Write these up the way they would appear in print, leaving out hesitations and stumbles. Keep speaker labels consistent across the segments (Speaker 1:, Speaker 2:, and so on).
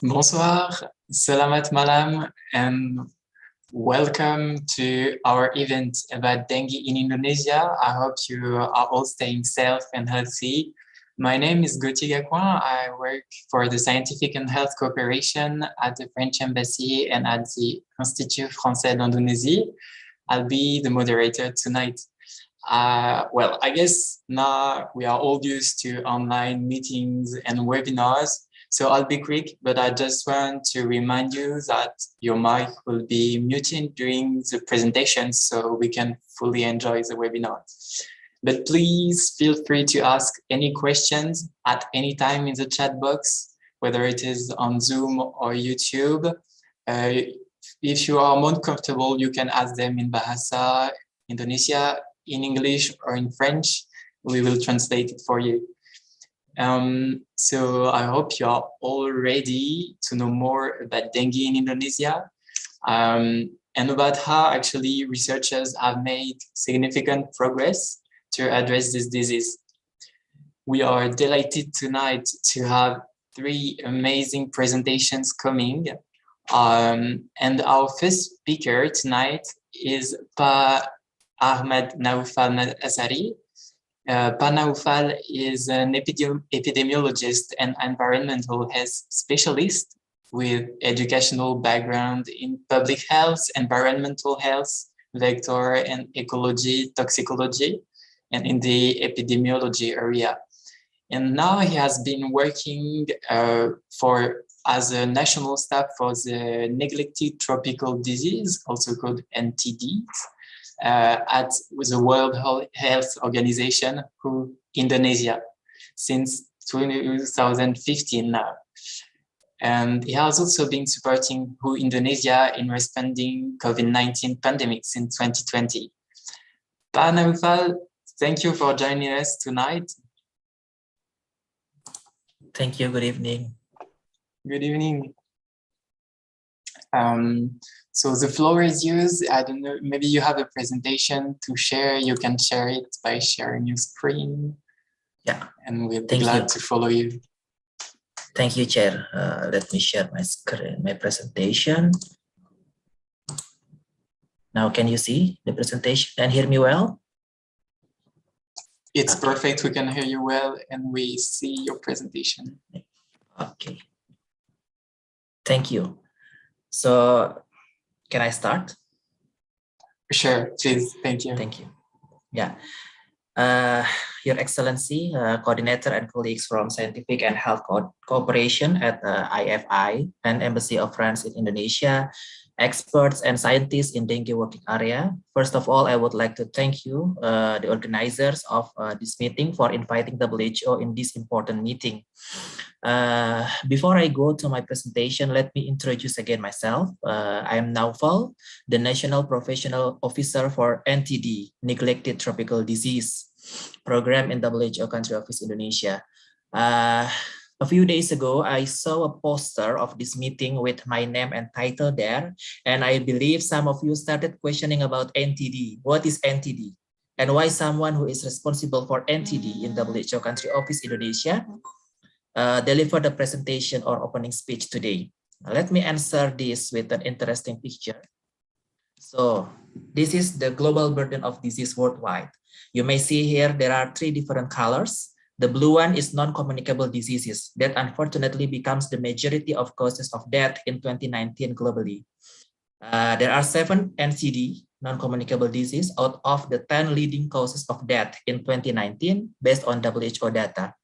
Speaker 1: Bonsoir, selamat malam, and welcome to our event about dengue in Indonesia. I hope you are all staying safe and healthy. My name is Gauthier Gacouin. I work for the Scientific and Health Cooperation at the French Embassy and at the Institut Français d'Indonésie. I'll be the moderator tonight. Well, I guess now we are all used to online meetings and webinars, so I'll be quick, but I just want to remind you that your mic will be muted during the presentation so we can fully enjoy the webinar. But please feel free to ask any questions at any time in the chat box, whether it is on Zoom or YouTube. If you are more comfortable, you can ask them in Bahasa Indonesia, in English, or in French. We will translate it for you. So I hope you are all ready to know more about dengue in Indonesia, and about how actually researchers have made significant progress to address this disease. We are delighted tonight to have 3 amazing presentations coming. And our first speaker tonight is Pa Ahmad Naufal Asari. Pa Naufal is an epidemiologist and environmental health specialist with educational background in public health, environmental health, vector and ecology, toxicology, and in the epidemiology area. And now he has been working as a national staff for the neglected tropical disease, also called NTD, at the World Health Organization, WHO Indonesia, since 2015 now. And he has also been supporting WHO Indonesia in responding COVID-19 pandemic since 2020. Pa Naufal, thank you for joining us tonight.
Speaker 2: Thank you. Good evening.
Speaker 1: Good evening. So the floor is yours. I don't know, maybe you have a presentation to share. You can share it by sharing your screen.
Speaker 2: Yeah.
Speaker 1: And we'll be glad to follow you.
Speaker 2: Thank you, Chair. Let me share my screen, my presentation. Now, can you see the presentation and hear me well?
Speaker 1: It's perfect. We can hear you well and we see your presentation.
Speaker 2: Okay. Thank you. So, can I start?
Speaker 1: Sure, please. Thank you.
Speaker 2: Thank you. Yeah. Your Excellency, coordinator and colleagues from Scientific and Health Cooperation at IFI and Embassy of France in Indonesia, experts and scientists in dengue working area. First of all, I would like to thank you, the organizers of this meeting, for inviting WHO in this important meeting. Before I go to my presentation, let me introduce again myself. I am Naufal, the National Professional Officer for NTD, Neglected Tropical Disease Program in WHO Country Office Indonesia. A few days ago, I saw a poster of this meeting with my name and title there, and I believe some of you started questioning about NTD. What is NTD? And why someone who is responsible for NTD in WHO Country Office Indonesia delivered a presentation or opening speech today? Let me answer this with an interesting picture. So this is the global burden of disease worldwide. You may see here there are 3 different colors. The blue one is non-communicable diseases that unfortunately becomes the majority of causes of death in 2019 globally. There are 7 NCD, non-communicable disease, out of the 10 leading causes of death in 2019 based on WHO data.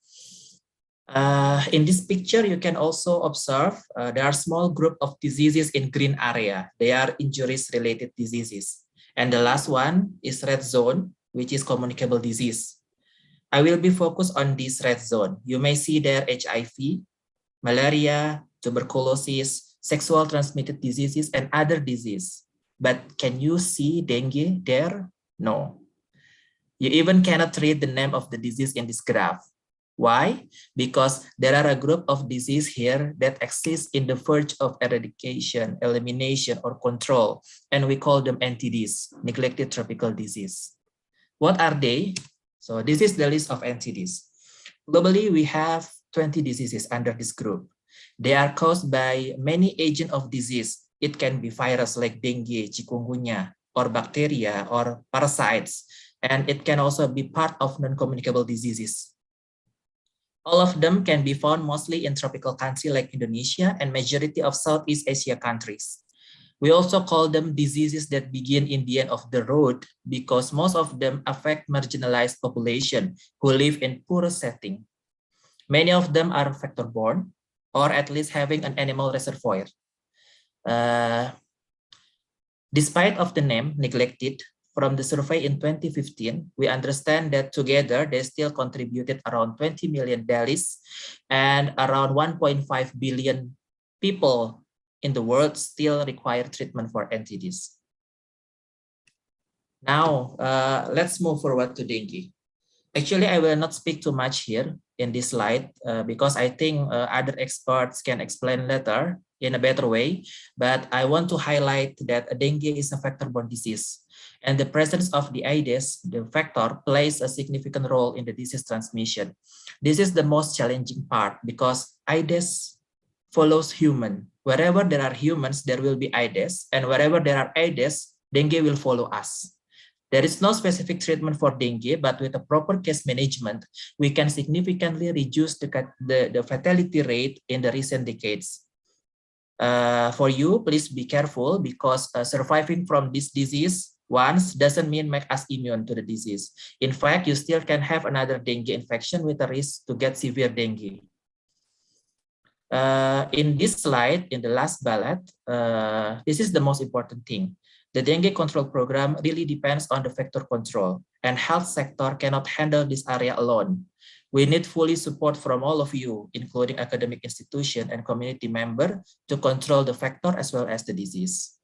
Speaker 2: In this picture, you can also observe there are small group of diseases in green area. They are injuries-related diseases. And the last one is red zone, which is communicable disease. I will be focused on this red zone. You may see there HIV, malaria, tuberculosis, sexual transmitted diseases, and other diseases. But can you see dengue there? No. You even cannot read the name of the disease in this graph. Why? Because there are a group of diseases here that exist in the verge of eradication, elimination, or control, and we call them NTDs, neglected tropical disease. What are they? So this is the list of NTDs. Globally, we have 20 diseases under this group. They are caused by many agents of disease. It can be virus like dengue, chikungunya, or bacteria, or parasites, and it can also be part of non-communicable diseases. All of them can be found mostly in tropical countries like Indonesia and majority of Southeast Asia countries. We also call them diseases that begin in the end of the road because most of them affect marginalized population who live in poor setting. Many of them are vector-borne or at least having an animal reservoir. Despite of the name neglected, from the survey in 2015, we understand that together they still contributed around 20 million deaths and around 1.5 billion people in the world still require treatment for NTDs. Now, let's move forward to dengue. Actually, I will not speak too much here in this slide because I think other experts can explain later in a better way, but I want to highlight that dengue is a vector-borne disease. And the presence of the Aedes, the vector, plays a significant role in the disease transmission. This is the most challenging part because Aedes follows human. Wherever there are humans, there will be Aedes, and wherever there are Aedes, dengue will follow us. There is no specific treatment for dengue, but with a proper case management, we can significantly reduce the fatality rate in the recent decades. For you, please be careful because surviving from this disease once doesn't mean make us immune to the disease. In fact, you still can have another dengue infection with a risk to get severe dengue. In this slide, in the last bullet, this is the most important thing. The dengue control program really depends on the vector control, and health sector cannot handle this area alone. We need fully support from all of you, including academic institution and community member, to control the vector as well as the disease.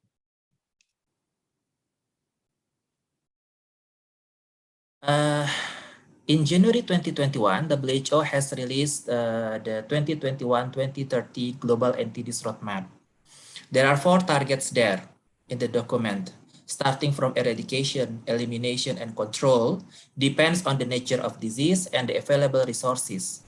Speaker 2: In January 2021, WHO has released the 2021-2030 Global NTDs Roadmap. There are 4 targets there in the document, starting from eradication, elimination, and control, depends on the nature of disease and the available resources.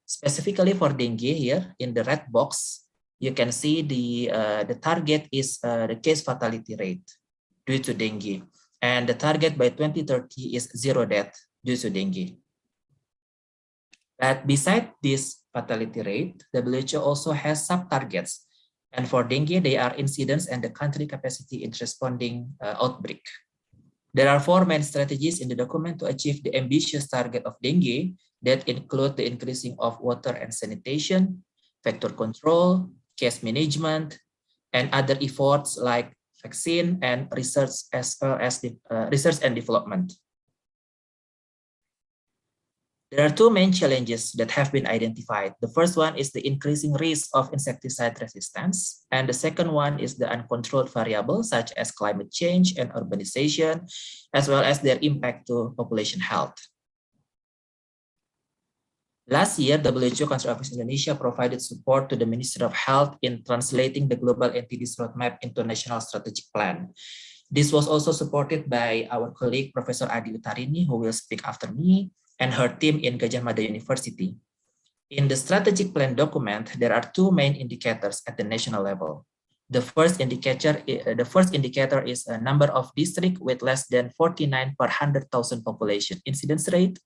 Speaker 2: Specifically for dengue here, in the red box, you can see the target is the case fatality rate due to dengue. And the target by 2030 is 0 death due to dengue. But besides this fatality rate, WHO also has sub-targets. And for dengue, they are incidence and the country capacity in responding outbreak. There are 4 main strategies in the document to achieve the ambitious target of dengue that include the increasing of water and sanitation, vector control, case management, and other efforts like vaccine and research as well as research and development. There are 2 main challenges that have been identified. The first one is the increasing risk of insecticide resistance, and the second one is the uncontrolled variables such as climate change and urbanization, as well as their impact to population health. Last year, WHO Council Office Indonesia provided support to the Ministry of Health in translating the Global NTDs Roadmap into a national strategic plan. This was also supported by our colleague, Professor Adi Utarini, who will speak after me, and her team in Gadjah Mada University. In the strategic plan document, there are 2 main indicators at the national level. The first indicator is a number of districts with less than 49 per 100,000 population incidence rate.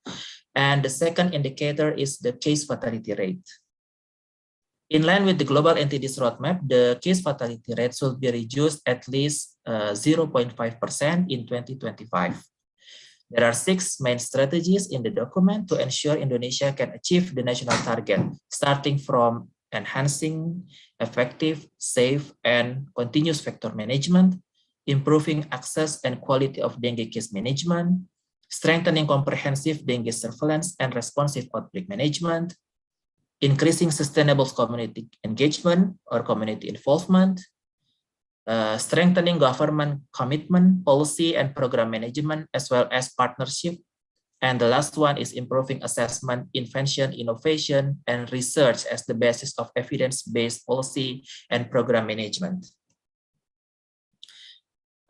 Speaker 2: And the second indicator is the case fatality rate. In line with the Global NTDs Roadmap, the case fatality rate should be reduced at least 0.5% in 2025. There are 6 main strategies in the document to ensure Indonesia can achieve the national target, starting from enhancing effective, safe, and continuous vector management, improving access and quality of dengue case management, strengthening comprehensive dengue surveillance and responsive outbreak management, increasing sustainable community engagement or community involvement, strengthening government commitment, policy, and program management, as well as partnership And the last one is improving assessment, invention, innovation, and research as the basis of evidence-based policy and program management.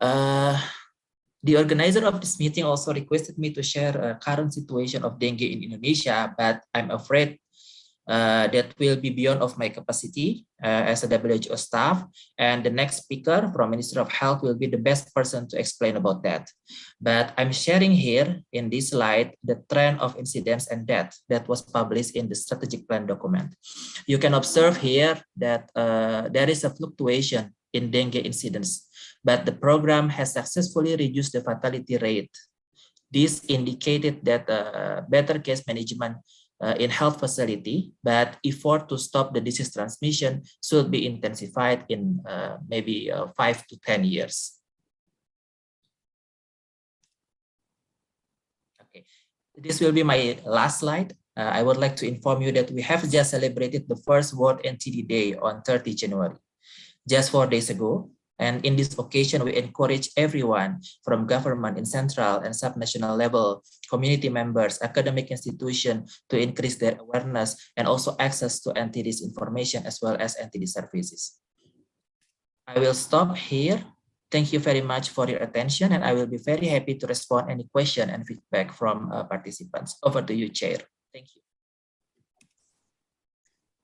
Speaker 2: The organizer of this meeting also requested me to share a current situation of dengue in Indonesia, but I'm afraid that will be beyond of my capacity as a WHO staff. And the next speaker from Ministry of Health will be the best person to explain about that. But I'm sharing here in this slide the trend of incidence and death that was published in the strategic plan document. You can observe here that there is a fluctuation in dengue incidence, but the program has successfully reduced the fatality rate. This indicated that better case management in health facility, but effort to stop the disease transmission should be intensified in maybe 5 to 10 years. Okay, this will be my last slide. I would like to inform you that we have just celebrated the first World NTD Day on 30 January, just 4 days ago. And in this occasion, we encourage everyone from government in central and subnational level, community members, academic institutions to increase their awareness and also access to NTD's information as well as NTD services. I will stop here. Thank you very much for your attention, and I will be very happy to respond any question and feedback from participants. Over to you, Chair. Thank you.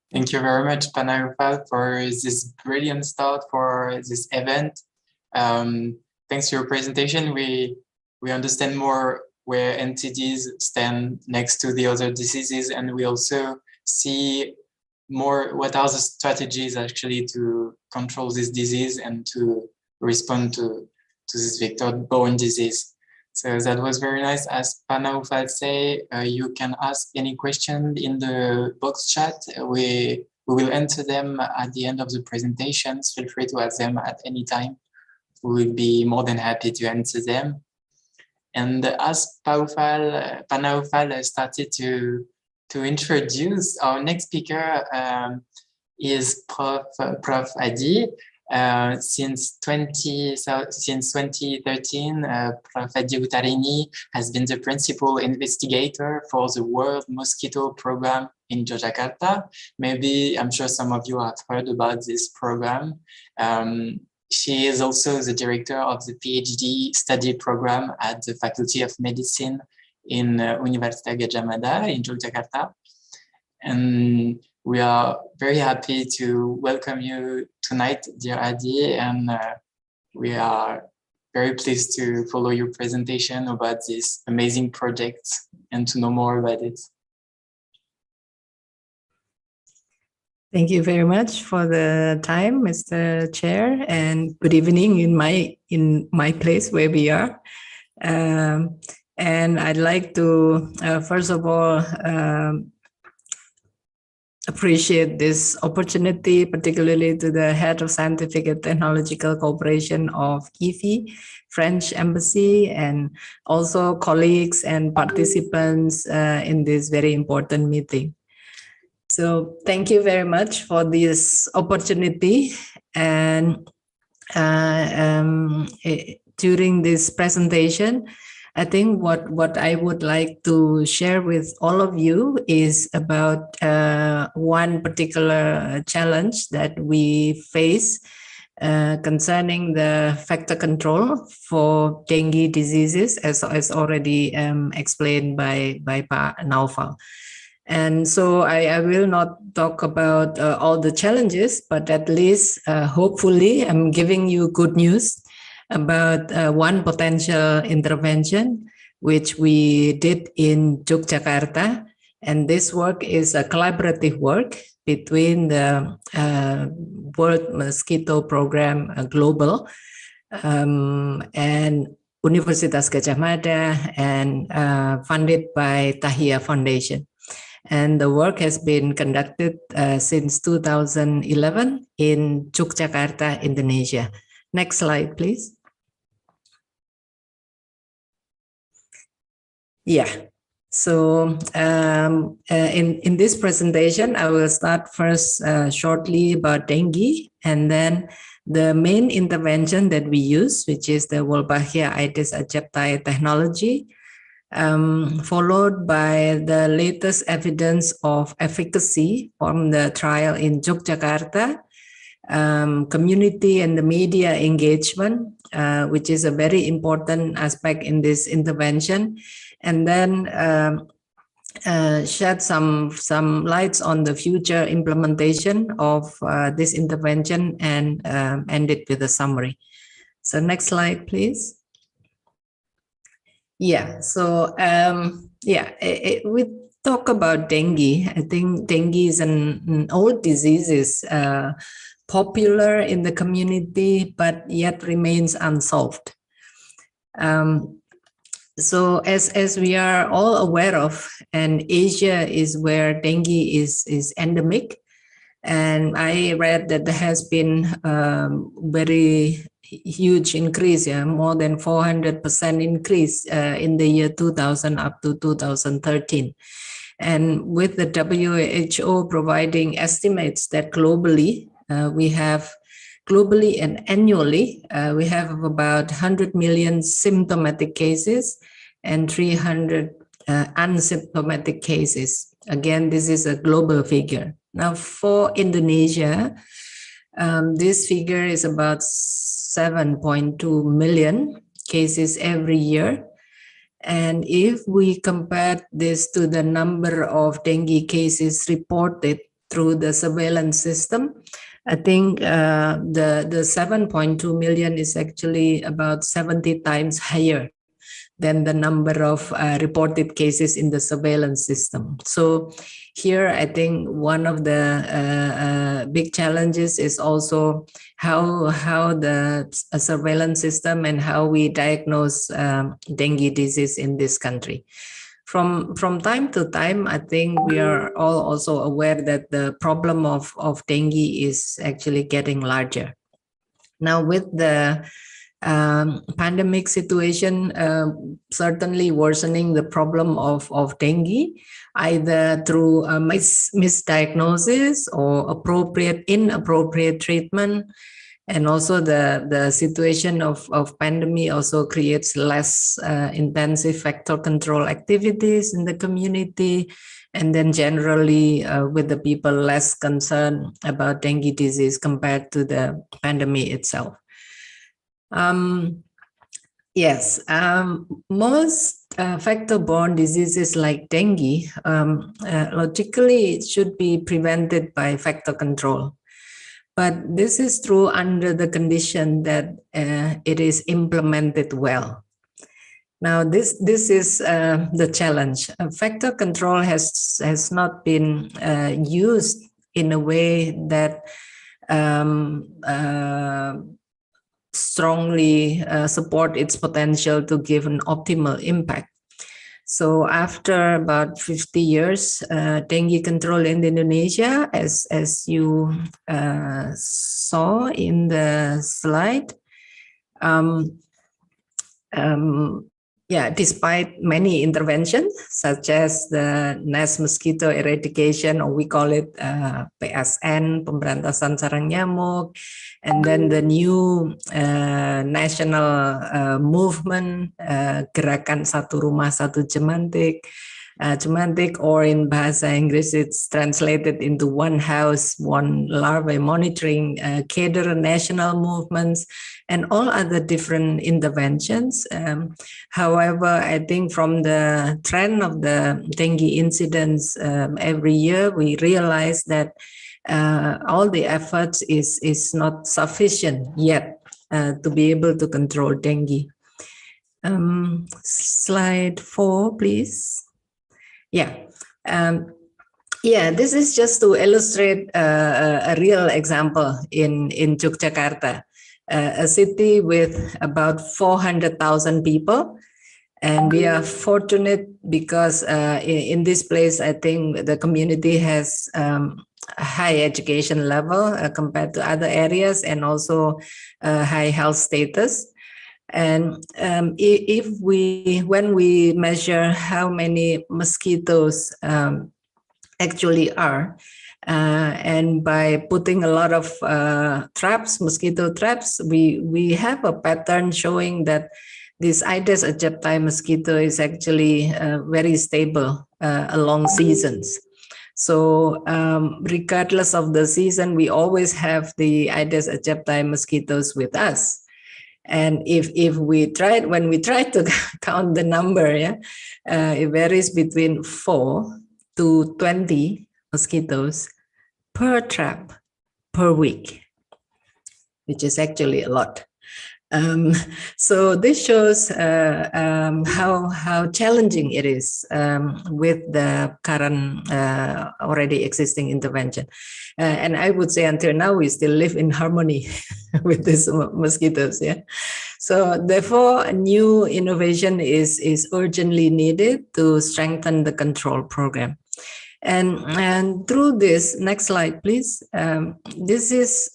Speaker 1: Thank you very much, Panayopal, for this brilliant start for this event. Thanks to your presentation, we understand more where NTDs stand next to the other diseases, and we also see more what are the strategies actually to control this disease and to respond to this vector-borne disease. So that was very nice. As Panayopal say, you can ask any question in the box chat. We will answer them at the end of the presentations. Feel free to ask them at any time. We will be more than happy to answer them. And as Panayopal started to introduce, our next speaker is Prof. Adi. Since 2013, Prof. Adi Utarini has been the principal investigator for the World Mosquito Program in Yogyakarta. Maybe, I'm sure some of you have heard about this program. She is also the director of the PhD study program at the Faculty of Medicine in Universitas Gadjah Mada in Yogyakarta. And we are very happy to welcome you tonight, dear Adi, and we are very pleased to follow your presentation about this amazing project and to know more about it.
Speaker 3: Thank you very much for the time, Mr. Chair, and good evening in my place where we are. And I'd like to first of all appreciate this opportunity, particularly to the head of Scientific and Technological Cooperation of IFI, French Embassy, and also colleagues and participants in this very important meeting. So thank you very much for this opportunity. And during this presentation, I think what I would like to share with all of you is about one particular challenge that we face concerning the factor control for dengue diseases, as already explained by Pa Naufal. And so I will not talk about all the challenges, but at least hopefully I'm giving you good news about one potential intervention which we did in Yogyakarta. And this work is a collaborative work between the World Mosquito Program Global and Universitas Gadjah Mada and funded by Tahia Foundation. And the work has been conducted since 2011 in Yogyakarta, Indonesia. Next slide, please. Yeah, so in this presentation, I will start first shortly about dengue, and then the main intervention that we use, which is the Wolbachia Aedes aegypti technology, followed by the latest evidence of efficacy from the trial in Yogyakarta, community and the media engagement, which is a very important aspect in this intervention, and then shed some lights on the future implementation of this intervention, and end it with a summary. So next slide, please. Yeah, so we talk about dengue. I think dengue is an old disease, is popular in the community, but yet remains unsolved. So as we are all aware of, and Asia is where dengue is endemic, and I read that there has been very huge increase, more than 400% increase in the year 2000 up to 2013. And with the WHO providing estimates that globally, we have globally and annually, we have about 100 million symptomatic cases and 300 asymptomatic cases. Again, this is a global figure. Now for Indonesia, this figure is about 7.2 million cases every year. And if we compare this to the number of dengue cases reported through the surveillance system, I think the 7.2 million is actually about 70 times higher than the number of reported cases in the surveillance system. So here, I think one of the big challenges is also how the surveillance system and how we diagnose dengue disease in this country. From time to time, I think we are all also aware that the problem of dengue is actually getting larger. Now with the pandemic situation certainly worsening the problem of dengue, either through a misdiagnosis or inappropriate treatment. And also the situation of pandemic also creates less intensive vector control activities in the community, and then generally with the people less concerned about dengue disease compared to the pandemic itself. Most vector-borne diseases like dengue, logically it should be prevented by vector control. But this is true under the condition that it is implemented well. Now, this is the challenge. Vector control has not been used in a way that strongly support its potential to give an optimal impact. So after about 50 years, dengue control in Indonesia, as you saw in the slide, despite many interventions, such as the nest mosquito eradication, or we call it PSN, pemberantasan sarang nyamuk, and then the new national movement, gerakan satu rumah satu cemantik, or in bahasa Inggris it's translated into one house, one larvae monitoring, cadre national movements, and all other different interventions. However, I think from the trend of the dengue incidents every year, we realize that all the efforts is not sufficient yet to be able to control dengue. Slide 4, please. This is just to illustrate a real example in Yogyakarta, a city with about 400,000 people. And we are fortunate because in this place, I think the community has a high education level compared to other areas, and also high health status. And when we measure how many mosquitoes actually are, and by putting a lot of mosquito traps, we have a pattern showing that this Aedes aegypti mosquito is actually very stable along seasons. So regardless of the season, we always have the Aedes aegypti mosquitoes with us. And when we try to count the number, it varies between 4 to 20 mosquitoes per trap per week, which is actually a lot. So this shows how challenging it is with the current already existing intervention. And I would say until now, we still live in harmony with these mosquitoes. Yeah. So therefore, a new innovation is urgently needed to strengthen the control program. And through this, next slide, please. This is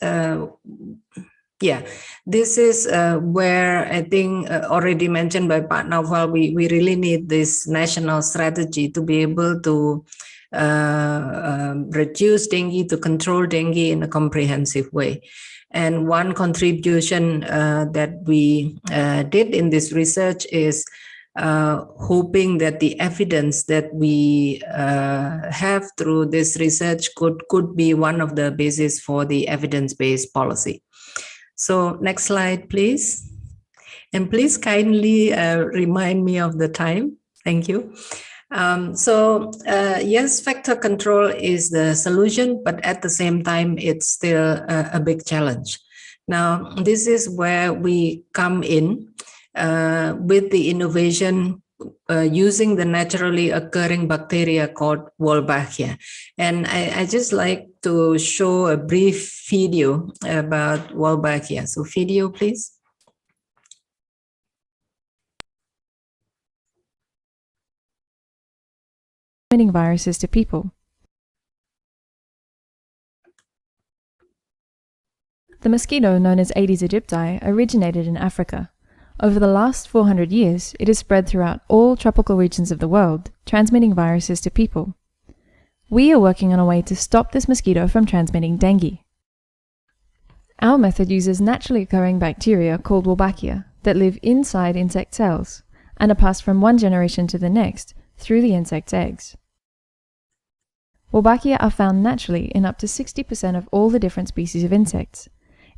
Speaker 3: where I think already mentioned by Pak Naufal, we really need this national strategy to be able to reduce dengue, to control dengue in a comprehensive way. And one contribution that we did in this research is hoping that the evidence that we have through this research could be one of the basis for the evidence-based policy. So next slide, please. And please kindly remind me of the time. Thank you. Yes, vector control is the solution, but at the same time, it's still a big challenge. Now, this is where we come in with the innovation using the naturally occurring bacteria called Wolbachia. And I just like to show a brief video about Wolbachia. So video, please.
Speaker 4: Transmitting viruses to people. The mosquito known as Aedes aegypti originated in Africa. Over the last 400 years, it has spread throughout all tropical regions of the world, transmitting viruses to people. We are working on a way to stop this mosquito from transmitting dengue. Our method uses naturally occurring bacteria called Wolbachia that live inside insect cells and are passed from one generation to the next through the insect's eggs. Wolbachia are found naturally in up to 60% of all the different species of insects.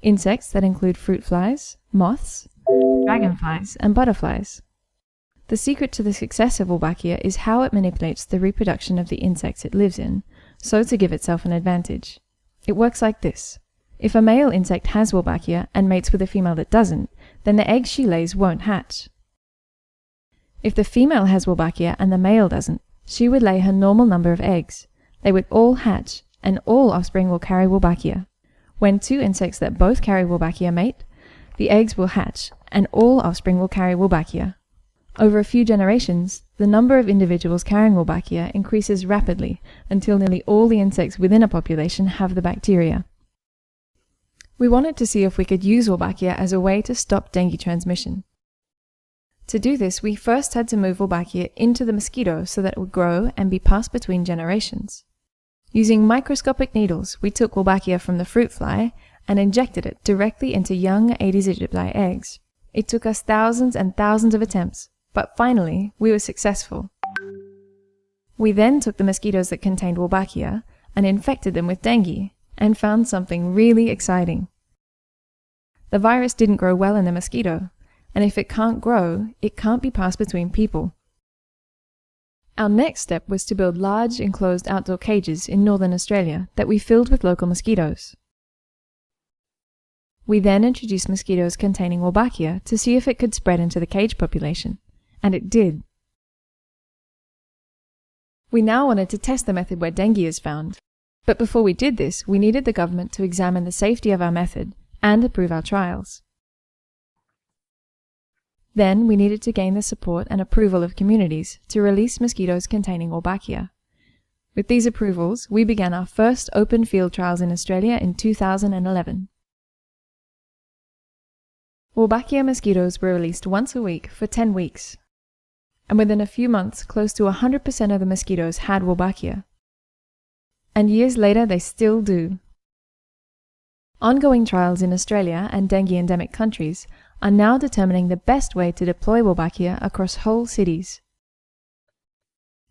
Speaker 4: Insects that include fruit flies, moths, dragonflies, and butterflies. The secret to the success of Wolbachia is how it manipulates the reproduction of the insects it lives in, so to give itself an advantage. It works like this. If a male insect has Wolbachia and mates with a female that doesn't, then the eggs she lays won't hatch. If the female has Wolbachia and the male doesn't, she would lay her normal number of eggs. They would all hatch, and all offspring will carry Wolbachia. When two insects that both carry Wolbachia mate, the eggs will hatch, and all offspring will carry Wolbachia. Over a few generations, the number of individuals carrying Wolbachia increases rapidly until nearly all the insects within a population have the bacteria. We wanted to see if we could use Wolbachia as a way to stop dengue transmission. To do this, we first had to move Wolbachia into the mosquito so that it would grow and be passed between generations. Using microscopic needles, we took Wolbachia from the fruit fly and injected it directly into young Aedes aegypti eggs. It took us thousands and thousands of attempts, but finally, we were successful. We then took the mosquitoes that contained Wolbachia and infected them with dengue, and found something really exciting. The virus didn't grow well in the mosquito, and if it can't grow, it can't be passed between people. Our next step was to build large enclosed outdoor cages in northern Australia that we filled with local mosquitoes. We then introduced mosquitoes containing Wolbachia to see if it could spread into the cage population, and it did. We now wanted to test the method where dengue is found, but before we did this, we needed the government to examine the safety of our method and approve our trials. Then we needed to gain the support and approval of communities to release mosquitoes containing Wolbachia. With these approvals, we began our first open field trials in Australia in 2011. Wolbachia mosquitoes were released once a week for 10 weeks, and within a few months, close to 100% of the mosquitoes had Wolbachia. And years later, they still do. Ongoing trials in Australia and dengue endemic countries are now determining the best way to deploy Wolbachia across whole cities.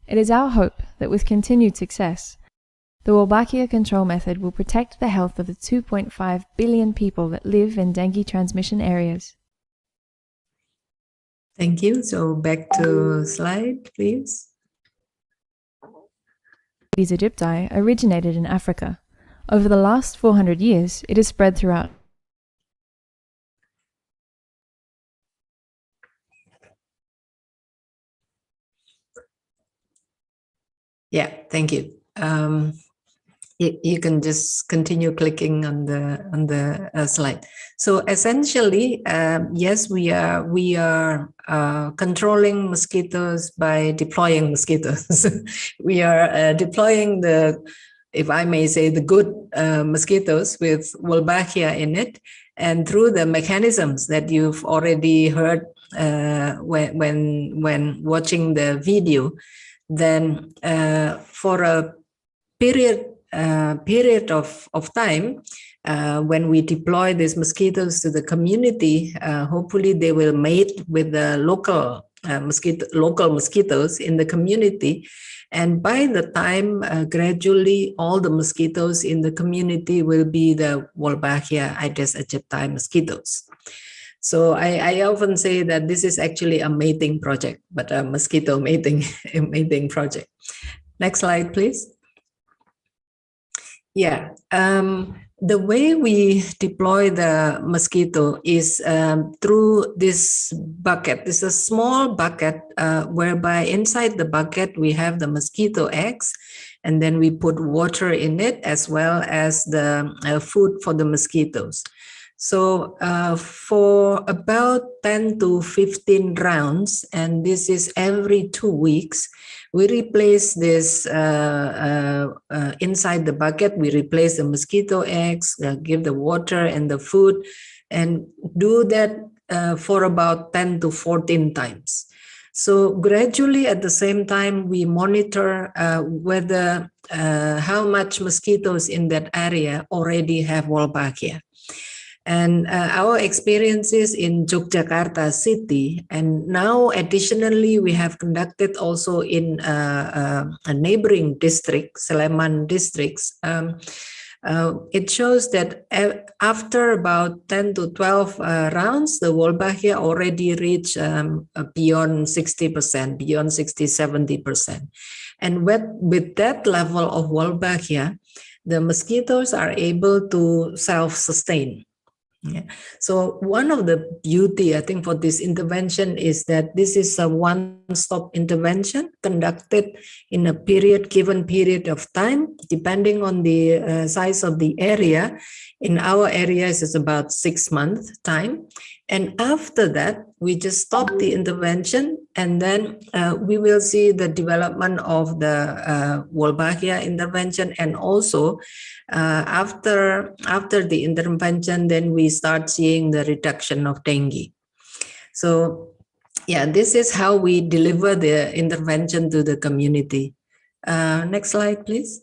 Speaker 4: It is our hope that with continued success, the Wolbachia control method will protect the health of the 2.5 billion people that live in dengue transmission areas.
Speaker 3: Thank you. So back to slide, please.
Speaker 4: Aedes aegypti originated in Africa. Over the last 400 years, it has spread throughout.
Speaker 3: Yeah, thank you. You can just continue clicking on the slide. So essentially, yes, we are controlling mosquitoes by deploying mosquitoes. We are deploying if I may say, the good mosquitoes with Wolbachia in it, and through the mechanisms that you've already heard when watching the video, then for a period of time, when we deploy these mosquitoes to the community, hopefully they will mate with the local mosquitoes in the community. And by the time gradually all the mosquitoes in the community will be the Wolbachia Aedes aegypti mosquitoes. So I often say that this is actually a mating project, but a mosquito mating project. Next slide, please. Yeah, the way we deploy the mosquito is through this bucket. This is a small bucket whereby inside the bucket we have the mosquito eggs, and then we put water in it as well as the food for the mosquitoes. So for about 10 to 15 rounds, and this is every 2 weeks, we replace this inside the bucket. We replace the mosquito eggs, give the water and the food, and do that for about 10 to 14 times. So gradually at the same time, we monitor whether how much mosquitoes in that area already have Wolbachia. And our experiences in Yogyakarta city, and now additionally we have conducted also in a neighboring district, Sleman districts. It shows that after about 10 to 12 rounds, the Wolbachia already reached beyond 60%, beyond 60-70%. And with that level of Wolbachia, the mosquitoes are able to self-sustain. Yeah. So one of the beauty, I think, for this intervention is that this is a one-stop intervention conducted in a given period of time, depending on the size of the area. In our area, it's about 6 months time. And after that, we just stop the intervention, and then we will see the development of the Wolbachia intervention. And also after the intervention, then we start seeing the reduction of dengue. So yeah, this is how we deliver the intervention to the community. Next slide, please.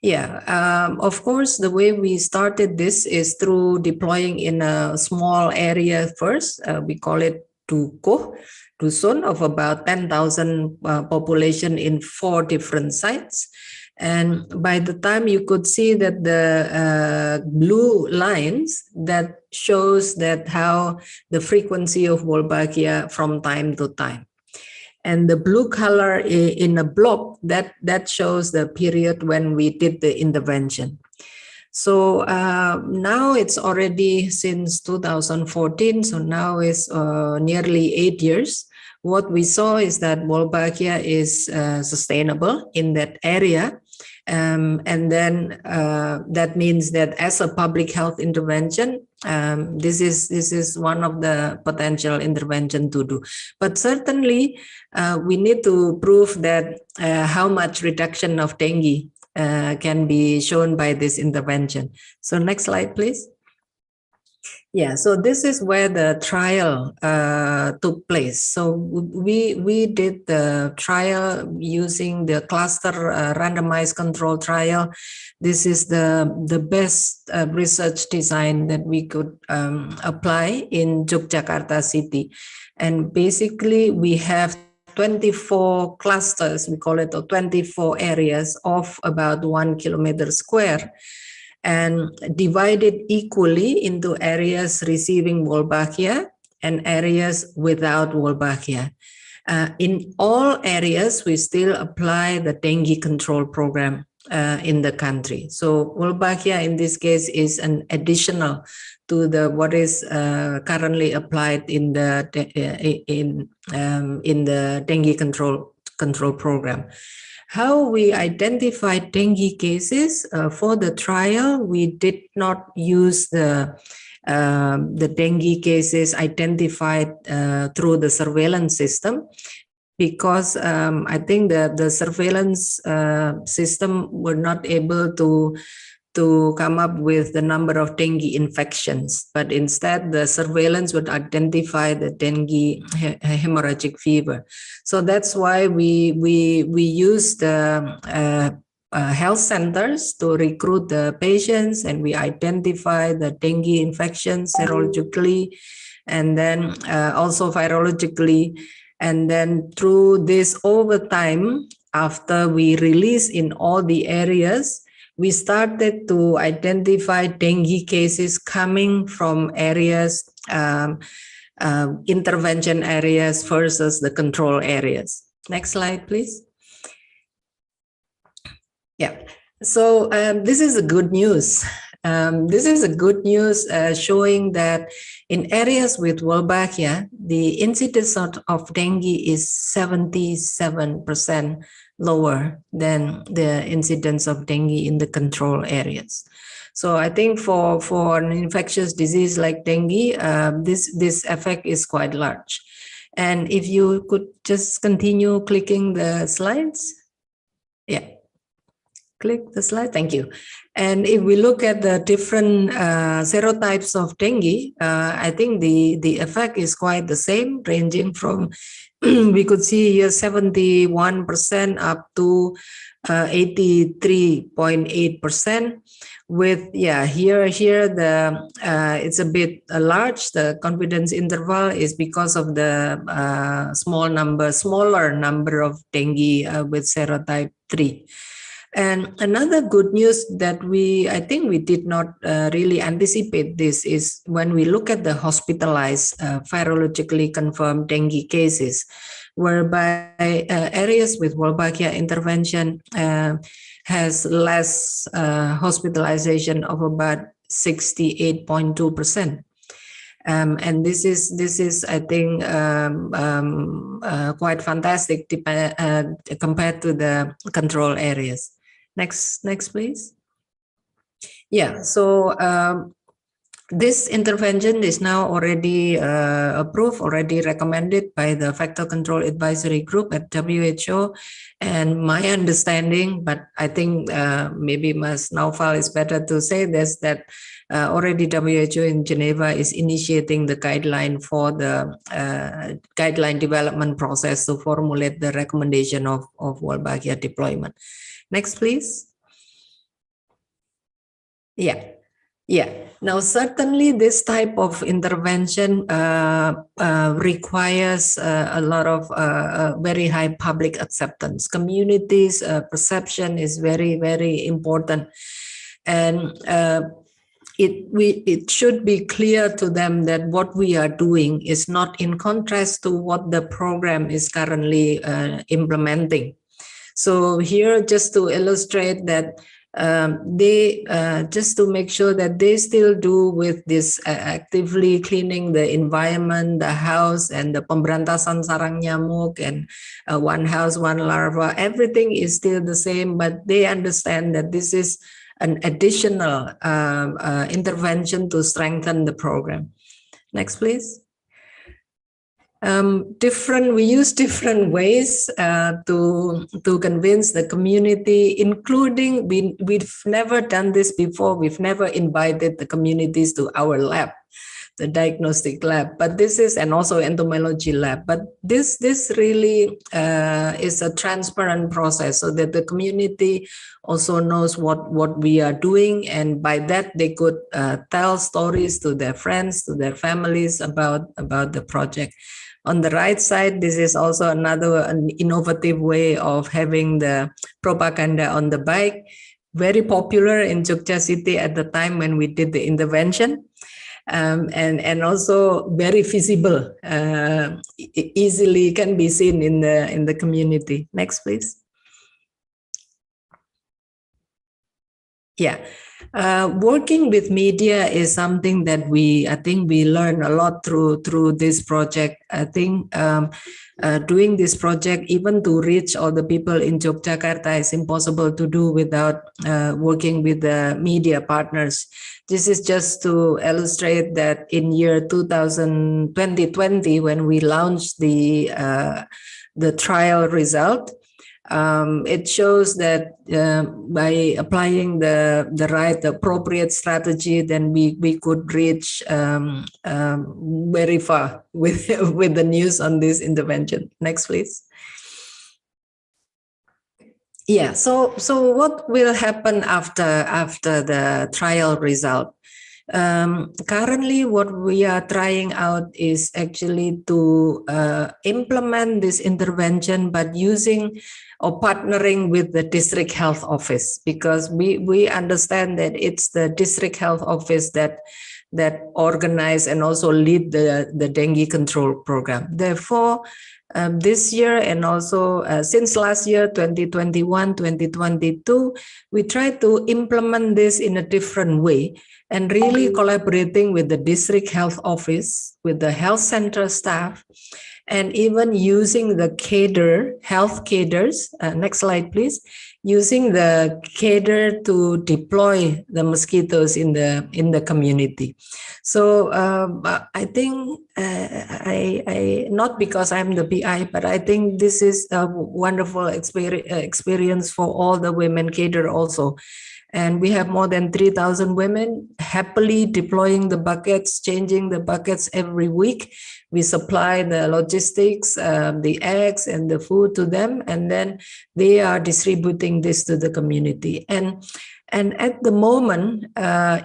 Speaker 3: Yeah, of course, the way we started this is through deploying in a small area first. We call it Dusun of about 10,000 population in 4 different sites. And by the time you could see that the blue lines, that shows that how the frequency of Wolbachia from time to time. And the blue color in a block, that shows the period when we did the intervention. So now it's already since 2014, so now it's nearly 8 years. What we saw is that Wolbachia is sustainable in that area. And then that means that as a public health intervention, this is one of the potential intervention to do. But certainly we need to prove that how much reduction of dengue can be shown by this intervention. So next slide, please. Yeah, so this is where the trial took place. So we did the trial using the cluster randomized control trial. This is the best research design that we could apply in Yogyakarta city. And basically we have 24 clusters, we call it, or 24 areas of about 1 kilometer square, and divided equally into areas receiving Wolbachia and areas without Wolbachia. In all areas, we still apply the dengue control program in the country. So Wolbachia in this case is an additional to the what is currently applied in the dengue control program. How we identified dengue cases for the trial, we did not use the dengue cases identified through the surveillance system, because I think the surveillance system were not able to come up with the number of dengue infections, but instead the surveillance would identify the dengue hemorrhagic fever. So that's why we use the health centers to recruit the patients, and we identify the dengue infections serologically and then also virologically. And then through this over time, after we release in all the areas, we started to identify dengue cases coming from areas, intervention areas versus the control areas. Next slide, please. Yeah, so this is a good news. This is a good news showing that in areas with Wolbachia, the incidence of dengue is 77% lower than the incidence of dengue in the control areas. So I think for an infectious disease like dengue, this effect is quite large. And if you could just continue clicking the slides. Yeah. Click the slide, thank you. And if we look at the different serotypes of dengue, I think the effect is quite the same, ranging from, we could see here 71% up to 83.8%. With here the it's a bit large. The confidence interval is because of the smaller number of dengue with serotype 3. And another good news that I think we did not really anticipate this is when we look at the hospitalized virologically confirmed dengue cases, whereby areas with Wolbachia intervention has less hospitalization of about 68.2%. And this is I think quite fantastic compared to the control areas. Next, please. Yeah, so this intervention is now already approved, already recommended by the Factor Control Advisory Group at WHO. And my understanding, but I think maybe Mas Naufal is better to say this, that already WHO in Geneva is initiating the guideline for the guideline development process to formulate the recommendation of Wolbachia deployment. Next, please. Yeah. Now, certainly this type of intervention requires a lot of very high public acceptance. Communities' perception is very, very important. And it should be clear to them that what we are doing is not in contrast to what the program is currently implementing. So here, just to illustrate that they just to make sure that they still do with this actively cleaning the environment, the house, and the pemberantasan sarang nyamuk, and one house, one larva, everything is still the same, but they understand that this is an additional intervention to strengthen the program. Next, please. We use different ways to convince the community, including we've never done this before. We've never invited the communities to our lab the diagnostic lab, but this is, and also entomology lab, but this really is a transparent process, so that the community also knows what we are doing, and by that they could tell stories to their friends, to their families about the project. On the right side, this is also an innovative way of having the propaganda on the bike, very popular in Jogja City at the time when we did the intervention, and also very visible, easily can be seen in the community. Next, please. Yeah. Working with media is something that I think we learn a lot through this project. I think doing this project, even to reach all the people in Yogyakarta, is impossible to do without working with the media partners. This is just to illustrate that in year 2020, when we launched the trial result, it shows that by applying the appropriate strategy, then we could reach very far with the news on this intervention. Next, please. Yeah. So what will happen after the trial result? Currently, what we are trying out is actually to implement this intervention, but using or partnering with the district health office, because we understand that it's the district health office that organize and also lead the dengue control program. Therefore, this year and also since last year, 2021, 2022, we try to implement this in a different way, and really collaborating with the district health office, with the health center staff, and even using the health cadres. Next slide, please. Using the cadre to deploy the mosquitoes in the community. So I think I not because I'm the PI, but I think this is a wonderful experience for all the women cadre also. And we have more than 3,000 women happily deploying the buckets, changing the buckets every week. We supply the logistics, the eggs and the food to them, and then they are distributing this to the community. And at the moment,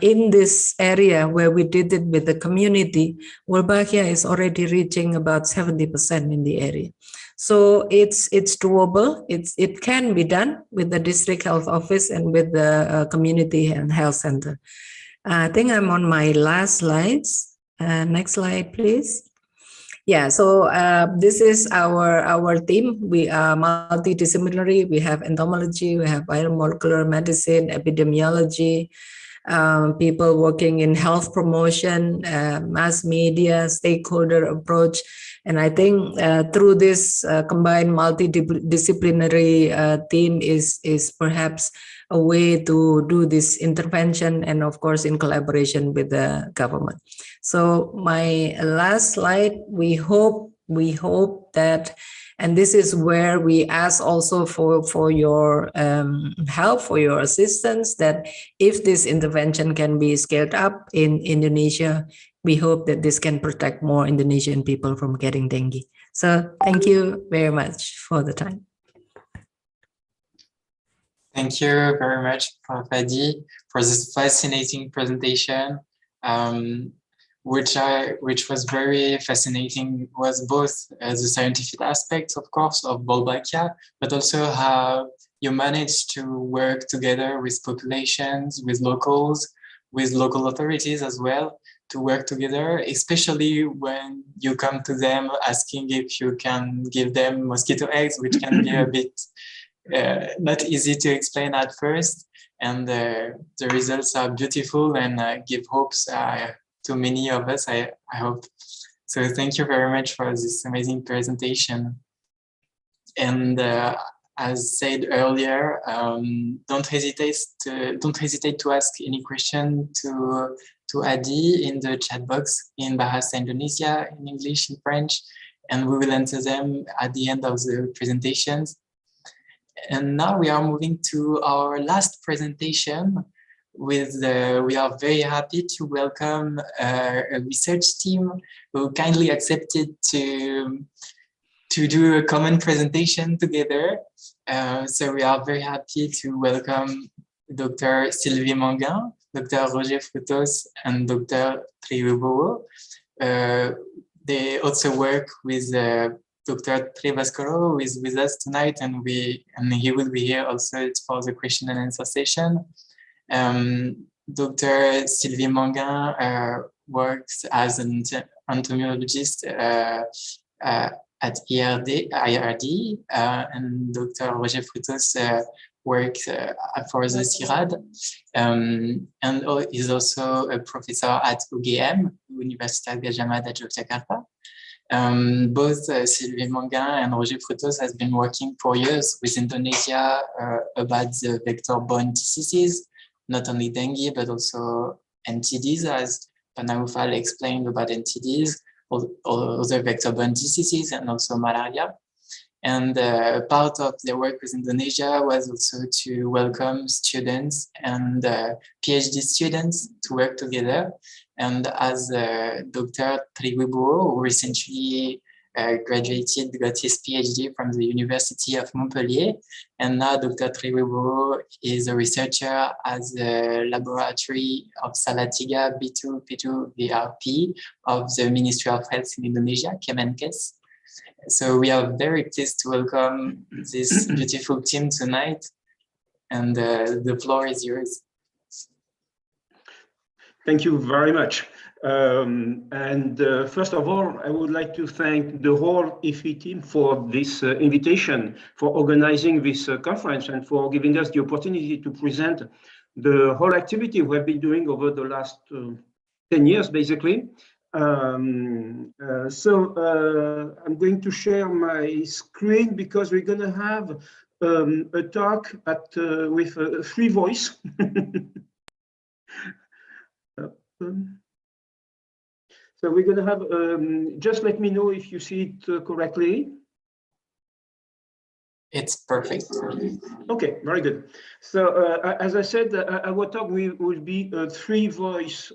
Speaker 3: in this area where we did it with the community, Wolbachia is already reaching about 70% in the area. So it's doable. It can be done with the district health office and with the community and health center. I think I'm on my last slides. Next slide, please. Yeah, so this is our team. We are multidisciplinary. We have entomology, we have biomolecular medicine, epidemiology, people working in health promotion, mass media, stakeholder approach. And I think through this combined multidisciplinary team is perhaps a way to do this intervention, and of course in collaboration with the government. So my last slide, we hope that, and this is where we ask also for your help, for your assistance, that if this intervention can be scaled up in Indonesia, we hope that this can protect more Indonesian people from getting dengue. So thank you very much for the time.
Speaker 1: Thank you very much, Prof. Adi, for this fascinating presentation, which was very fascinating, was both the scientific aspects, of course, of Wolbachia, but also how you managed to work together with populations, with locals, with local authorities as well, to work together, especially when you come to them asking if you can give them mosquito eggs, which can be a bit not easy to explain at first. And the results are beautiful and give hopes to many of us, I hope. So thank you very much for this amazing presentation. And as said earlier, don't hesitate to ask any question to Adi in the chat box in Bahasa Indonesia, in English, in French, and we will answer them at the end of the presentations. And now we are moving to our last presentation, we are very happy to welcome a research team who kindly accepted to do a common presentation together. So we are very happy to welcome Dr. Sylvie Manguin, Dr. Roger Frutos, and Dr. Triubo. They also work with Dr. Trevascoro, who is with us tonight, and he will be here also for the question and answer session. Dr. Sylvie Manguin works as an entomologist at IRD, and Dr. Roger Frutos works for the CIRAD, and is also a professor at UGM, Universitat Gadjah Mada Yogyakarta. Both Sylvie Manguin and Roger Frutos has been working for years with Indonesia about the vector-borne diseases, not only dengue, but also NTDs, as Panaufal explained about NTDs, other vector-borne diseases, and also malaria. And part of their work with Indonesia was also to welcome students and PhD students to work together. And as Dr. Triubo, who recently graduated, got his PhD from the University of Montpellier. And now Dr. Triubo is a researcher at the laboratory of Salatiga B2 P2 VRP of the Ministry of Health in Indonesia, Kemenkes. So we are very pleased to welcome this beautiful team tonight, and the floor is yours.
Speaker 5: Thank you very much. First of all, I would like to thank the whole IFI team for this invitation, for organizing this conference, and for giving us the opportunity to present the whole activity we've been doing over the last 10 years, basically. I'm going to share my screen because we're going to have a talk with a free voice. So we're going to have, just let me know if you see it correctly.
Speaker 1: It's perfect.
Speaker 5: Okay, very good. So as I said, our talk will be a three-voice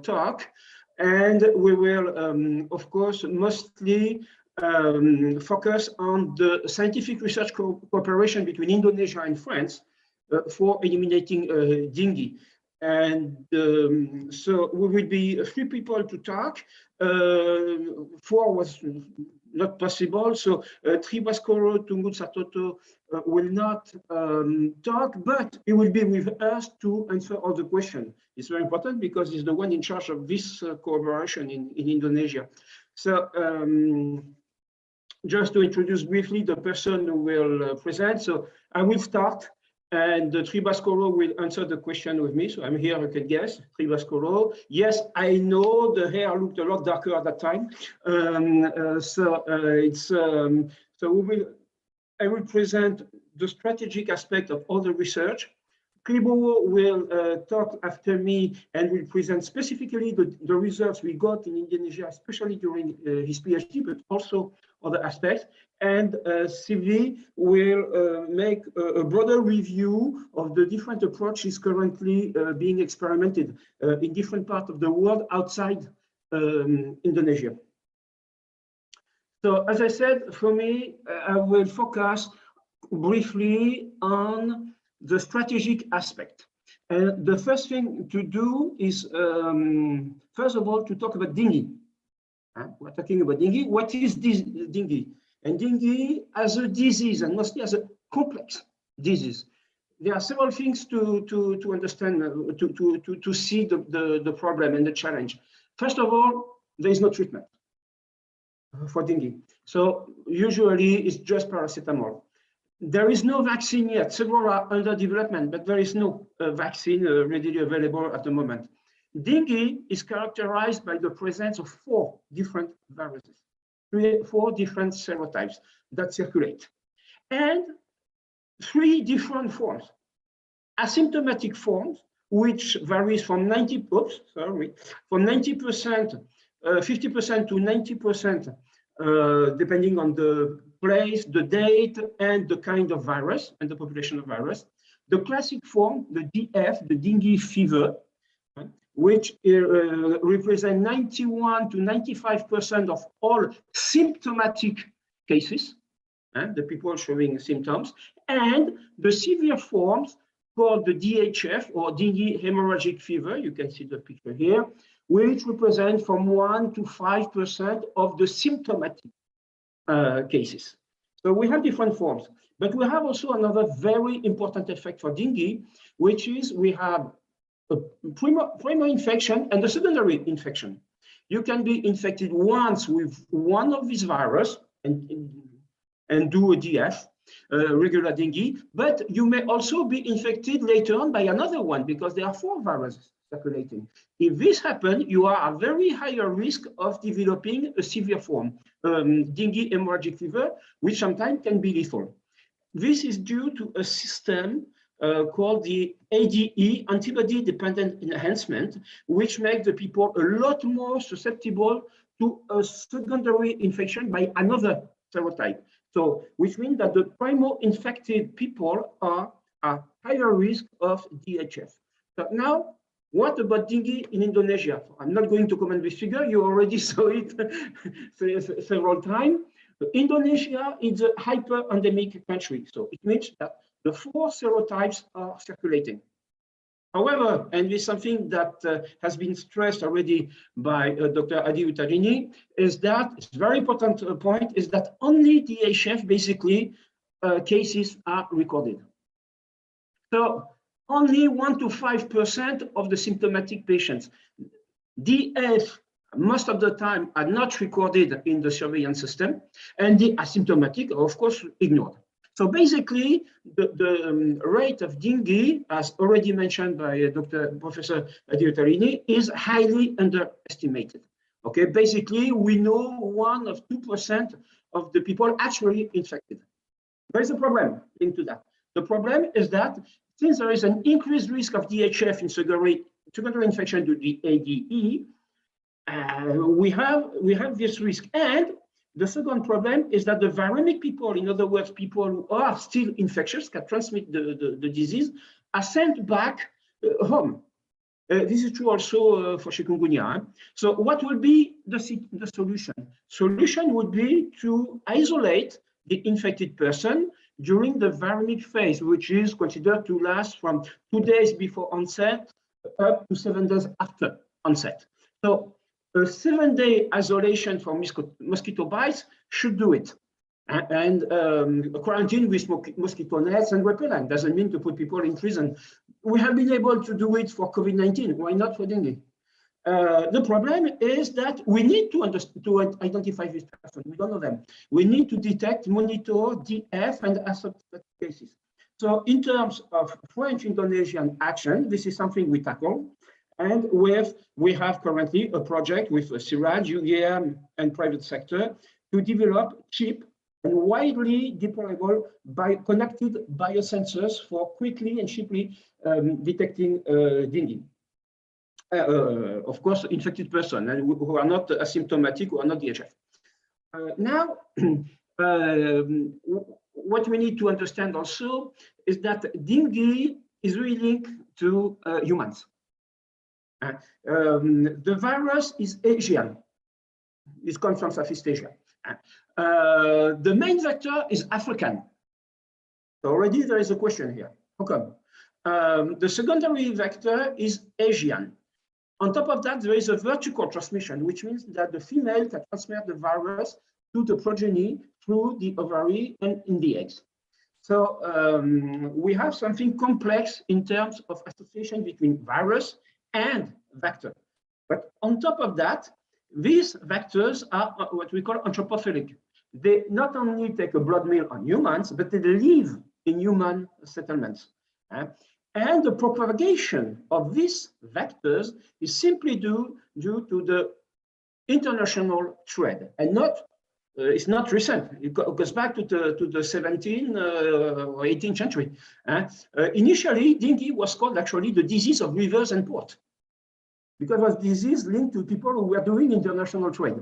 Speaker 5: talk. And we will, of course, mostly focus on the scientific research cooperation between Indonesia and France for eliminating dengue. And so we will be 3 people to talk. 4 was not possible. So Trevascoro, Tungut Satoto will not talk, but he will be with us to answer all the questions. It's very important because he's the one in charge of this collaboration in Indonesia. So just to introduce briefly the person who will present. So I will start, and Trevascoro will answer the question with me. So I'm here, you can guess, Trevascoro. Yes, I know the hair looked a lot darker at that time. I will present the strategic aspect of all the research. Triubo will talk after me and will present specifically the results we got in Indonesia, especially during his PhD, but also other aspects. And Sylvie will make a broader review of the different approaches currently being experimented in different parts of the world outside Indonesia. So as I said, for me, I will focus briefly on the strategic aspect. And the first thing to do is, first of all, to talk about dengue. We're talking about dengue. What is this dengue? And dengue as a disease, and mostly as a complex disease. There are several things to understand, to see the problem and the challenge. First of all, there is no treatment for dengue. So usually it's just paracetamol. There is no vaccine yet. Several are under development, but there is no vaccine readily available at the moment. Dengue is characterized by the presence of 4 different viruses, 4 different serotypes that circulate, and 3 different forms. Asymptomatic forms, which varies from 90%, 50% to 90%, depending on the place, the date, and the kind of virus, and the population of virus. the classic form, the DF, the dengue fever, which represent 91 to 95% of all symptomatic cases, the people showing symptoms, and the severe forms called the DHF, or dengue hemorrhagic fever. You can see the picture here, which represent from 1 to 5% of the symptomatic cases. So we have different forms, but we have also another very important effect for dengue, which is we have a primary infection and a secondary infection. You can be infected once with one of these viruses and do a DF, regular dengue, but you may also be infected later on by another one because there are 4 viruses circulating. If this happens, you are at very higher risk of developing a severe form, dengue hemorrhagic fever, which sometimes can be lethal. This is due to a system called the ADE, antibody-dependent enhancement, which makes the people a lot more susceptible to a secondary infection by another serotype. So, which means that the primary infected people are at higher risk of DHF. So now, what about dengue in Indonesia? I'm not going to comment this figure. You already saw it several times. Indonesia is a hyper-endemic country. So it means that the 4 serotypes are circulating. However, and this is something that has been stressed already by Dr. Adi Utarini, is that it's a very important point, is that only DHF basically cases are recorded. So only 1 to 5% of the symptomatic patients. DF, most of the time, are not recorded in the surveillance system, and the asymptomatic are, of course, ignored. So basically, the rate of dengue, as already mentioned by Professor Adi Utarini, is highly underestimated. Okay, basically, we know 1 or 2% of the people actually infected. There is a problem linked to that. The problem is that since there is an increased risk of DHF in secondary infection to the ADE, we have this risk. And the second problem is that the viremic people, in other words, people who are still infectious, can transmit the disease, are sent back home. This is true also for chikungunya. So what will be the solution? Solution would be to isolate the infected person during the viremic phase, which is considered to last from 2 days before onset up to 7 days after onset. So a 7-day isolation from mosquito bites should do it. And quarantine with mosquito nets and repellent doesn't mean to put people in prison. We have been able to do it for COVID-19. Why not for dengue? The problem is that we need to identify this person. We don't know them. We need to detect, monitor DF and asymptomatic cases. So in terms of French-Indonesian action, this is something we tackle. And we have currently a project with CIRAD, UGM, and private sector to develop cheap and widely deployable connected biosensors for quickly and cheaply detecting dengue. Of course, infected person and who are not asymptomatic, who are not DHF. Now, what we need to understand also is that dengue is really linked to humans. The virus is Asian. It comes from Southeast Asia. The main vector is African. So already there is a question here. How come? The secondary vector is Asian. On top of that, there is a vertical transmission, which means that the female can transmit the virus to the progeny through the ovary and in the eggs. So we have something complex in terms of association between virus and vector. But on top of that, these vectors are what we call anthropophilic. They not only take a blood meal on humans, but they live in human settlements. And the propagation of these vectors is simply due to the international trade, and it's not recent. It goes back to the 17th or 18th century. Initially, dengue was called actually the disease of rivers and ports, because it was disease linked to people who were doing international trade.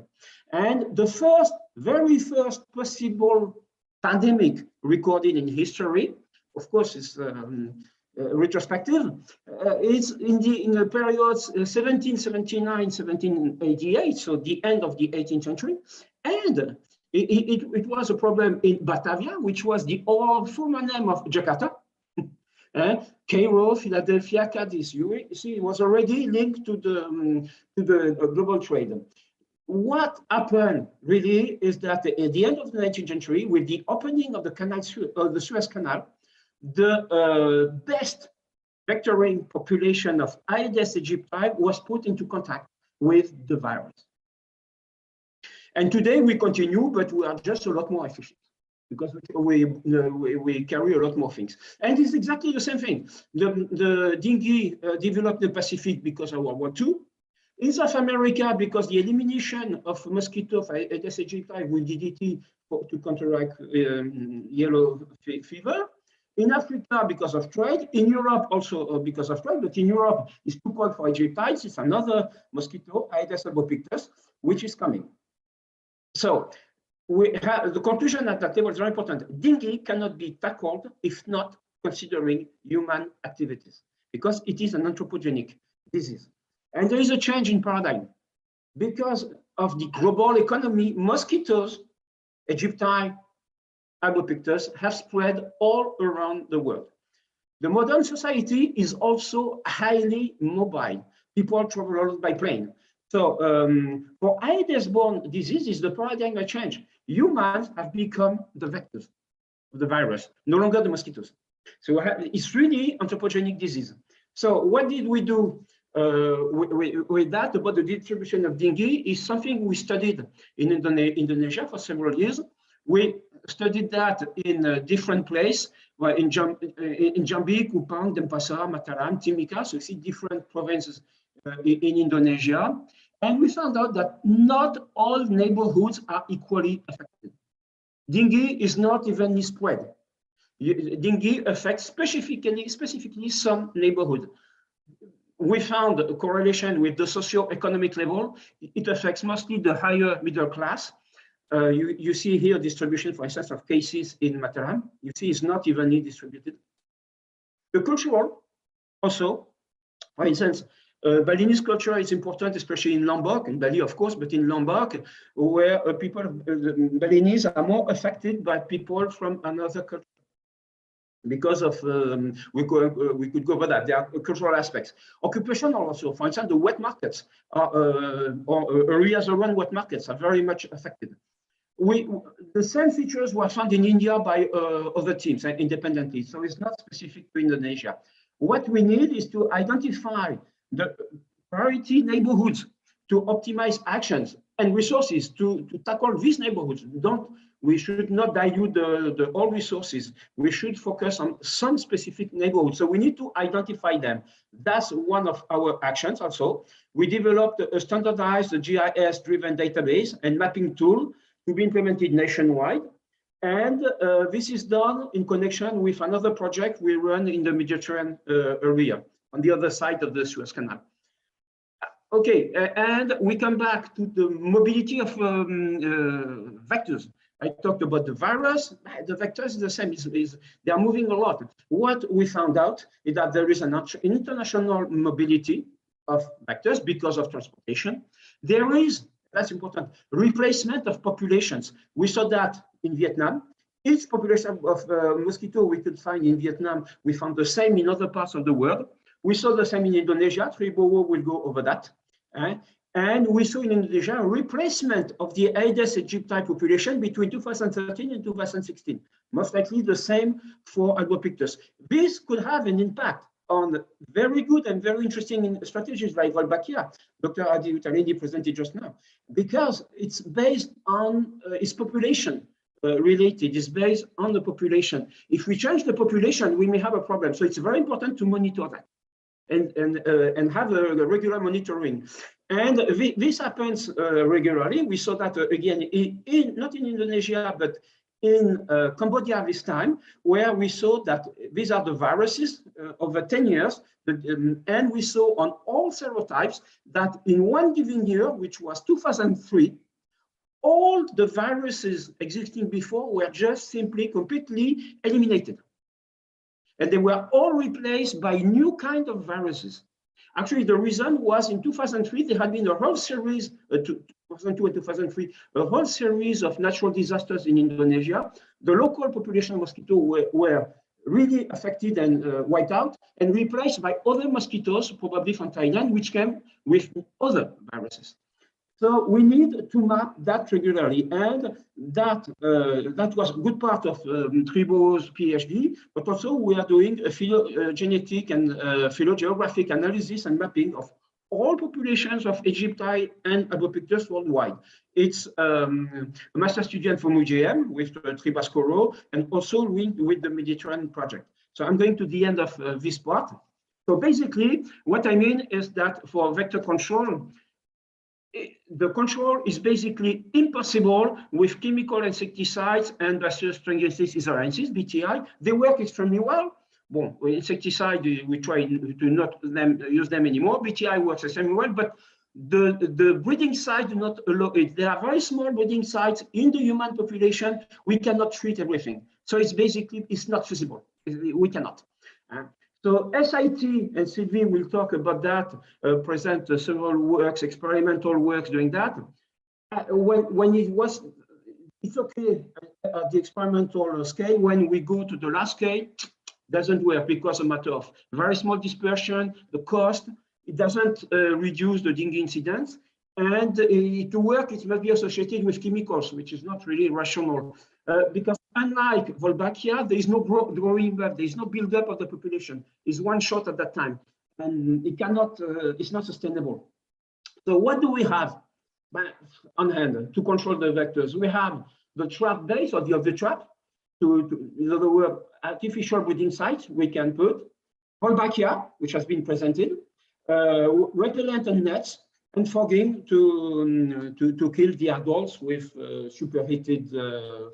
Speaker 5: And the very first possible pandemic recorded in history of course, is retrospective. It's in the periods 1779, 1788, so the end of the 18th century, and it was a problem in Batavia, which was the old former name of Jakarta. Cairo, Philadelphia, Cadiz. You see, it was already linked to the global trade. What happened really is that at the end of the 19th century, with the opening of the Suez Canal, the best vectoring population of Aedes aegypti was put into contact with the virus. And today we continue, but we are just a lot more efficient because we carry a lot more things. And it's exactly the same thing. The dengue developed in the Pacific because of World War II. In South America, because the elimination of mosquito of Aedes aegypti with DDT to counteract yellow fever. In Africa, because of trade. In Europe, also because of trade. But in Europe, it's too cold for Aegyptides. It's another mosquito, Aedes albopictus, which is coming. So we have the conclusion at that table is very important. Dengue cannot be tackled if not considering human activities, because it is an anthropogenic disease. And there is a change in paradigm. Because of the global economy, mosquitoes, Aegypti, albopictus, have spread all around the world. The modern society is also highly mobile. People travel a lot by plane. So for Aedes-borne diseases, the paradigm has changed. Humans have become the vectors of the virus, no longer the mosquitoes. So it's really anthropogenic disease. So what did we do with that about the distribution of dengue is something we studied in Indonesia for several years. We studied that in different places, well, in Jambi, Kupang, Denpasar, Mataram, Timika, so you see different provinces in Indonesia. And we found out that not all neighborhoods are equally affected. Dengue is not evenly spread. Dengue affects specifically some neighborhoods. We found a correlation with the socio-economic level. It affects mostly the higher middle class. You see here distribution, for instance, of cases in Mataram. You see it's not evenly distributed. The cultural also, for instance, Balinese culture is important, especially in Lombok, in Bali, of course, but in Lombok, where Balinese are more affected by people from another culture. Because of, we could go over that. There are cultural aspects. Occupational also, for instance, the wet markets or areas around wet markets are very much affected. The same features were found in India by other teams independently, so it's not specific to Indonesia. What we need is to identify the priority neighborhoods to optimize actions and resources to tackle these neighborhoods. We should not dilute all resources. We should focus on some specific neighborhoods. So we need to identify them. That's one of our actions also. We developed a standardized GIS-driven database and mapping tool to be implemented nationwide. And this is done in connection with another project we run in the Mediterranean area on the other side of the Suez Canal. Okay, and we come back to the mobility of vectors. I talked about the virus. The vectors is the same. They are moving a lot. What we found out is that there is an international mobility of vectors because of transportation. There is, that's important, replacement of populations. We saw that in Vietnam. Each population of mosquito we could find in Vietnam, we found the same in other parts of the world. We saw the same in Indonesia. Tribowo will go over that. And we saw in Indonesia a replacement of the Aedes aegypti population between 2013 and 2016. Most likely the same for albopictus. This could have an impact on very good and very interesting strategies like Wolbachia, Dr. Adi Utalini presented just now, because it's based on its population related, it's based on the population. If we change the population, we may have a problem. So it's very important to monitor that and have a regular monitoring. And this happens regularly. We saw that again, not in Indonesia, but in Cambodia this time, where we saw that these are the viruses over 10 years. And we saw on all serotypes that in one given year, which was 2003, all the viruses existing before were just simply completely eliminated. and they were all replaced by new kind of viruses. Actually, the reason was in 2003, there had been a whole series, 2002 and 2003, a whole series of natural disasters in Indonesia. The local population of mosquitoes were really affected and wiped out and replaced by other mosquitoes, probably from Thailand, which came with other viruses. So we need to map that regularly, and that was a good part of Tribo's PhD, but also we are doing a phylogenetic and phylogeographic analysis and mapping of all populations of Egypti and Albopictus worldwide. It's a master student from UGM with Tribascoro and also linked with the Mediterranean project. So I'm going to the end of this part. So basically, what I mean is that for vector control, the control is basically impossible with chemical insecticides and Bacillus thuringiensis israelensis, BTI. They work extremely well. Well, insecticide, we try to not use them anymore. BTI works extremely well, but the breeding sites do not allow it. There are very small breeding sites in the human population. We cannot treat everything. So it's basically, it's not feasible. We cannot. So SIT, and Sylvie will talk about that, present several works, experimental works doing that. When it's okay at the experimental scale. When we go to the last scale, doesn't work because a matter of very small dispersion, the cost, it doesn't reduce the dengue incidence. And to work, it must be associated with chemicals, which is not really rational. Because unlike Wolbachia, there is no growing up, there is no buildup of the population. It's one shot at that time, and it cannot. It's not sustainable. So what do we have on hand to control the vectors? We have the trap base or the trap. In other words, artificial breeding sites we can put, Wolbachia, which has been presented, repellent and nets, and fogging to kill the adults with superheated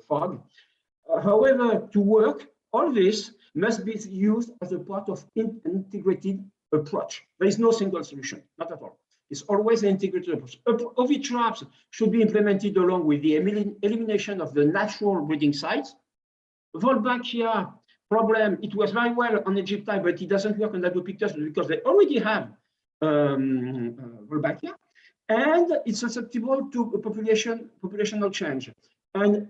Speaker 5: fog. However, to work, all this must be used as a part of an integrated approach. There is no single solution, not at all. It's always an integrated approach. OV traps should be implemented along with the elimination of the natural breeding sites. Wolbachia problem, it was very well on Egypti, but it doesn't work on Albopictus because they already have Wolbachia, and it's susceptible to populational change. And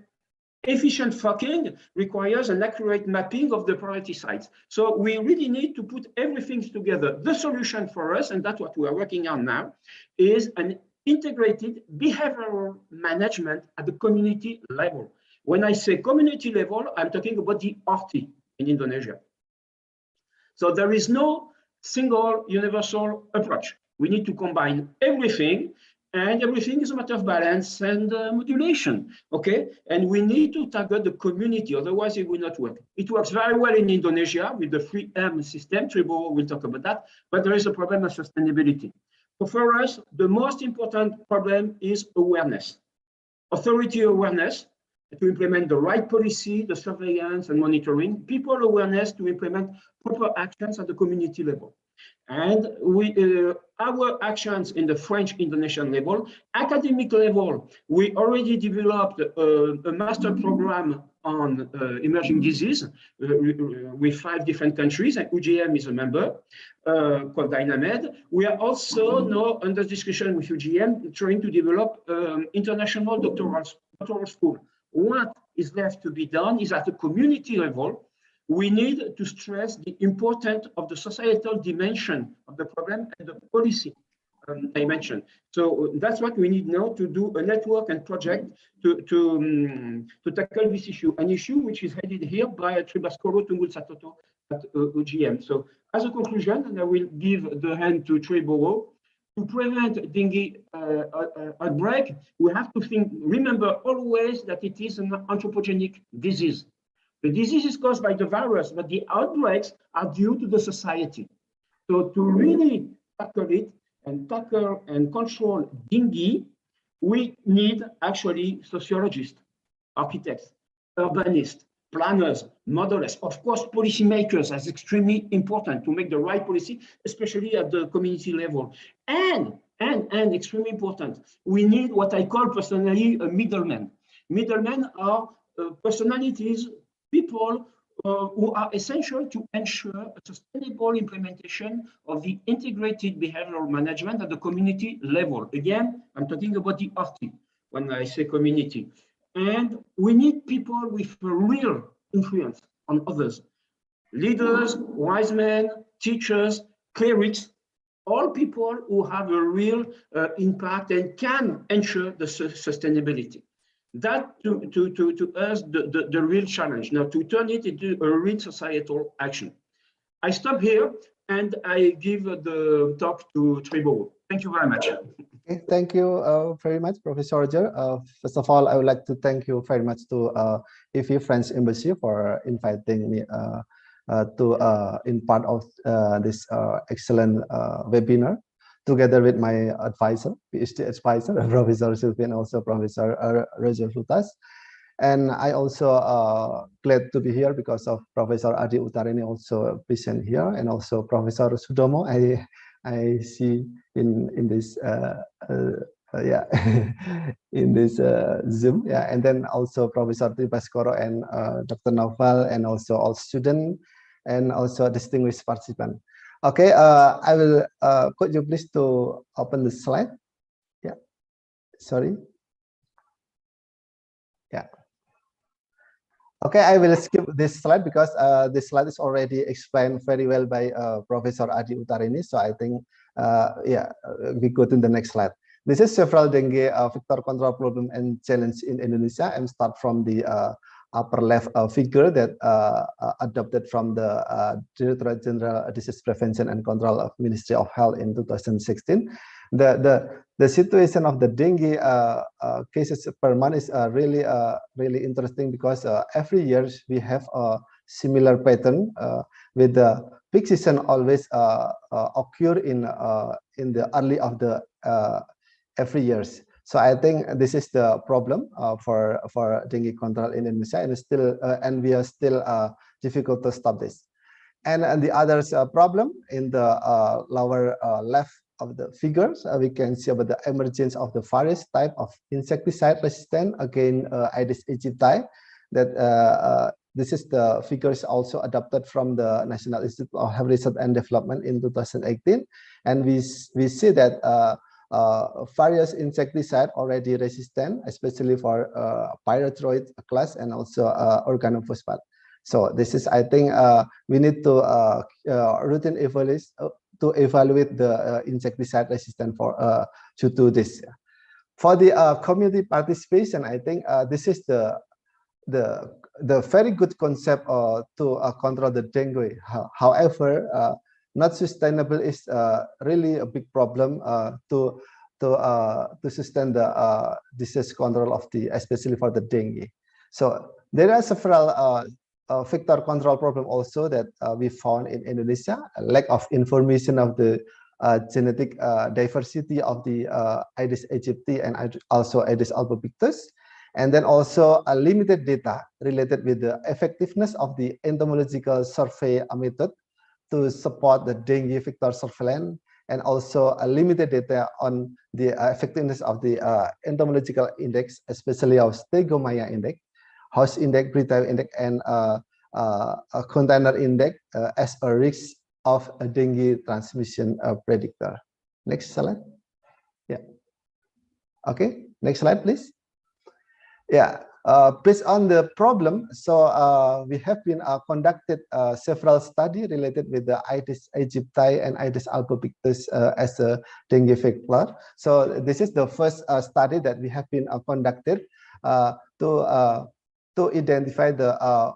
Speaker 5: efficient fogging requires an accurate mapping of the priority sites. So we really need to put everything together. The solution for us, and that's what we are working on now, is an integrated behavioral management at the community level. When I say community level, I'm talking about the RT in Indonesia. So there is no single universal approach. We need to combine everything, and everything is a matter of balance and modulation, okay? And we need to target the community, otherwise it will not work. It works very well in Indonesia with the 3M system, Tribo will talk about that, but there is a problem of sustainability. So for us, the most important problem is awareness. Authority awareness to implement the right policy, the surveillance and monitoring, people awareness to implement proper actions at the community level. And our actions in the French-Indonesian level, academic level, we already developed a master program on emerging disease with 5 different countries, and UGM is a member, called Dynamed. We are also now under discussion with UGM trying to develop international doctoral school. What is left to be done is at the community level, we need to stress the importance of the societal dimension of the problem and the policy dimension. So that's what we need now to do a network and project to tackle this issue, an issue which is headed here by Tribascoro Tunggul Satoto at UGM. So as a conclusion, and I will give the hand to Triboro, to prevent dengue outbreak, we have to remember always that it is an anthropogenic disease. The disease is caused by the virus, but the outbreaks are due to the society. So to really tackle it and control dengue, we need actually sociologists, architects, urbanists, planners, modelers, of course, policymakers as extremely important to make the right policy, especially at the community level. And extremely important, we need what I call personally a middleman. Middlemen are personalities, people who are essential to ensure a sustainable implementation of the integrated behavioral management at the community level. Again, I'm talking about the RT when I say community. And we need people with a real influence on others. Leaders, wise men, teachers, clerics, all people who have a real impact and can ensure the sustainability. That to us the real challenge. Now to turn it into a real societal action. I stop here and I give the talk to Tribal. Thank you very much.
Speaker 6: Okay, thank you very much, Professor Roger. First of all, I would like to thank you very much to EV French Embassy for inviting me to in part of this excellent webinar, together with my advisor, PhD advisor, Professor Sylvie, and also Professor Roger Flutas. And I also glad to be here because of Professor Adi Utarini also present here, and also Professor Sudomo. I see in this yeah in this Zoom, yeah, and then also Professor Tribaskoro and Dr. Naufal, and also all students and also distinguished participants. Okay, I will could you please to open the slide? Yeah, sorry. Yeah. Okay, I will skip this slide because this slide is already explained very well by Professor Adi Utarini. So I think, yeah, we go to the next slide. This is several dengue vector control problem and challenge in Indonesia, and start from the upper left figure that adopted from the Directorate General Disease Prevention and Control of Ministry of Health in 2016. The situation of the dengue cases per month is really really interesting, because every year we have a similar pattern with the peak season always occur in the early of the every years. So I think this is the problem for dengue control in Indonesia, and still and we are still difficult to stop this. And the other problem in the lower left of the figures, we can see about the emergence of the various type of insecticide resistant against Aedes aegypti. That this is the figures also adopted from the National Institute of Health Research and Development in 2018, and we see that various insecticide already resistant, especially for pyrethroid class and also organophosphate. So this is, I think, we need to routine evaluate the insecticide resistant for to do this. For the community participation, I think this is the very good concept to control the dengue. However, not sustainable is really a big problem to sustain the disease control of the, especially for the dengue. So there are several vector control problem also that we found in Indonesia: a lack of information of the genetic diversity of the Aedes aegypti and also Aedes albopictus, and then also a limited data related with the effectiveness of the entomological survey method to support the dengue vector surveillance, and also a limited data on the effectiveness of the entomological index, especially of Stegomyia index, house index, breedtime index, and a container index as a risk of a dengue transmission predictor. Next slide. Yeah. Okay. Next slide, please. Yeah. Based on the problem, so we have been conducted several studies related with the Aedes aegypti and Aedes albopictus as a dengue vector. So this is the first study that we have been conducted to identify the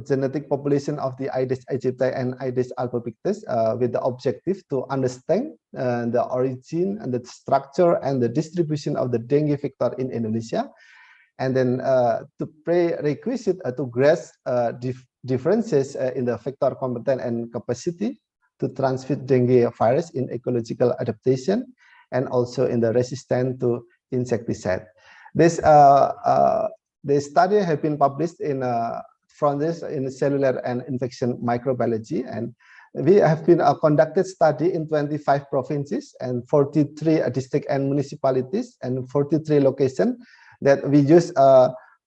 Speaker 6: genetic population of the Aedes aegypti and Aedes albopictus with the objective to understand the origin and the structure and the distribution of the dengue vector in Indonesia, and then to prerequisite to grasp differences in the vector competence and capacity to transmit dengue virus in ecological adaptation, and also in the resistance to insecticide. This study have been published in Frontiers in Cellular and Infection Microbiology, and we have been conducted study in 25 provinces and 43 districts and municipalities and 43 locations that we use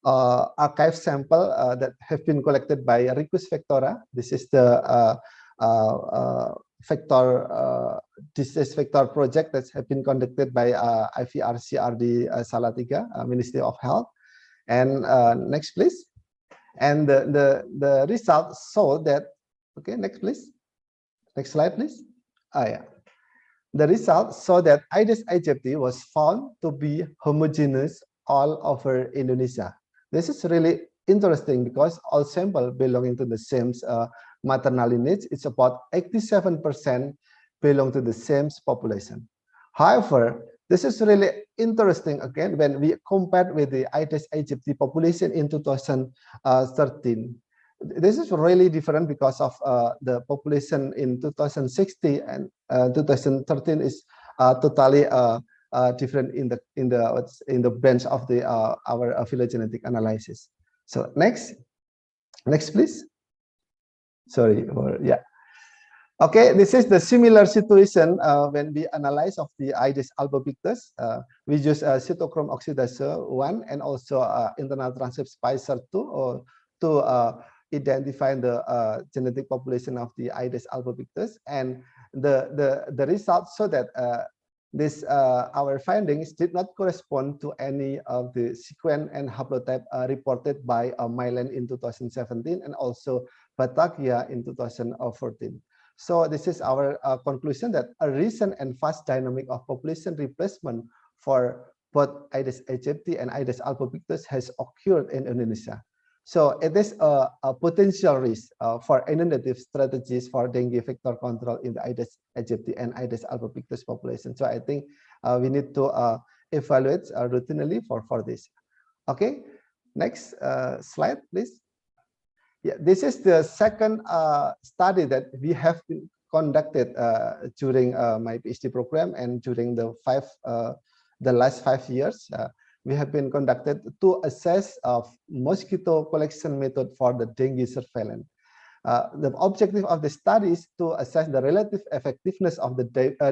Speaker 6: archive sample that have been collected by Ricus Vectora. This is the disease vector project that have been conducted by IVRCRD Salatiga, Ministry of Health. And next, please. And the results show that, okay, next, please. Next slide, please. Yeah. The results show that Aedes aegypti was found to be homogeneous all over Indonesia. This is really interesting because all samples belonging to the same maternal lineage, it's about 87% belong to the same population. However, this is really interesting again when we compared with the Aedes aegypti population in 2013. This is really different because of the population in 2016 and 2013 is totally different in the branch of the our phylogenetic analysis. So next please. Sorry, yeah. Okay, this is the similar situation when we analyze of the Aedes albopictus. We use cytochrome oxidase 1 and also internal transcript spicer 2 to identify the genetic population of the Aedes albopictus, and the results show that our findings did not correspond to any of the sequence and haplotype reported by Mylan in 2017 and also Batavia in 2014. So this is our conclusion that a recent and fast dynamic of population replacement for both Aedes aegypti and Aedes albopictus has occurred in Indonesia. So it is a potential risk for innovative strategies for dengue vector control in the Aedes aegypti and Aedes albopictus population. So I think we need to evaluate routinely for this. Okay, next slide, please. Yeah, this is the second study that we have been conducted during my PhD program and during the last 5 years. We have been conducted to assess of mosquito collection method for the dengue surveillance. The objective of the study is to assess the relative effectiveness of the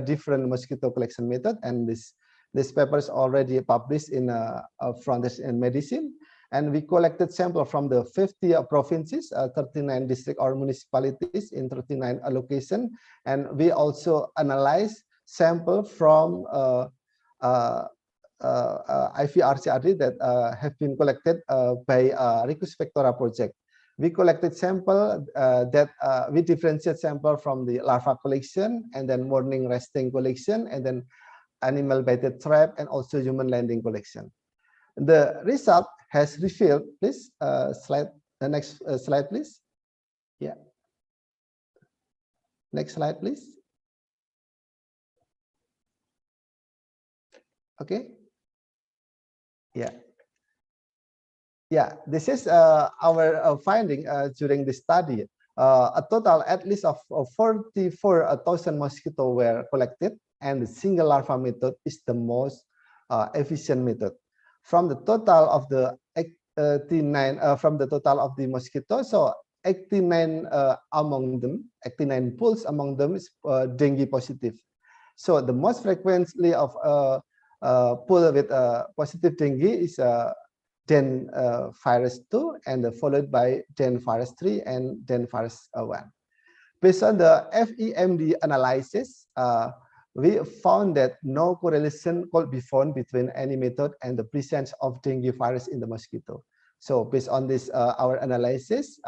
Speaker 6: different mosquito collection method, and this paper is already published in Frontiers in Medicine. And we collected sample from the 50 provinces, 39 districts or municipalities in 39 locations, and we also analyzed sample from IVRCRD that have been collected by Ricus Vectora project. We collected sample that we differentiate sample from the larva collection and then morning resting collection and then animal baited trap and also human landing collection. The result has revealed, please, the next slide, please. Yeah. Next slide, please. Okay. Yeah. Yeah, this is our finding during the study. A total at least of 44,000 mosquitoes were collected, and the single larva method is the most efficient method. From the total of the 89 from the total of the mosquitoes, so 89 among them, 89 pools among them is dengue positive. So the most frequently of pool with positive dengue is Den virus 2 and followed by Den virus 3 and Den virus 1. Based on the FEMD analysis, we found that no correlation could be found between any method and the presence of dengue virus in the mosquito. So based on this, our analysis,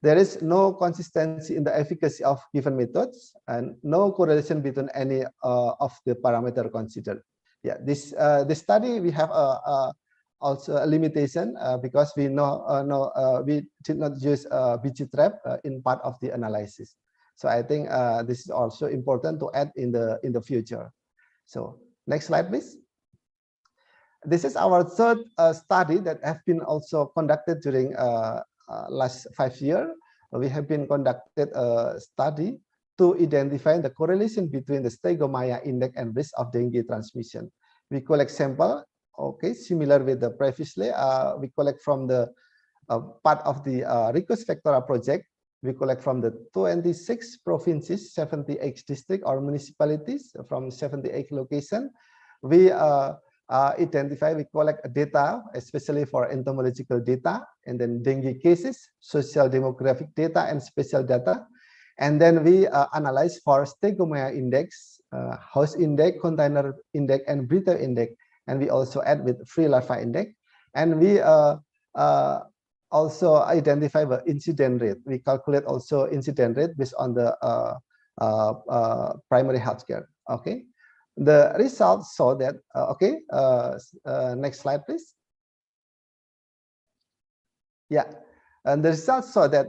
Speaker 6: there is no consistency in the efficacy of given methods and no correlation between any of the parameter considered. Yeah, this study we have also a limitation because we we did not use BG trap in part of the analysis. So I think this is also important to add in the future. So next slide, please. This is our third study that have been also conducted during last 5 years. We have been conducted a study to identify the correlation between the Stegomyia index and risk of dengue transmission. We collect sample, okay, similar with the previously. We collect from the part of the Ricus Vectora project. We collect from the 26 provinces, 78 districts or municipalities from 78 locations. We we collect data, especially for entomological data, and then dengue cases, social demographic data, and spatial data. And then we analyze for stegomyia index, host index, container index, and breather index. And we also add with free larva index. And we also identify the incident rate. We calculate also incident rate based on the primary healthcare. Okay. The results show that, next slide, please. Yeah, and the results show that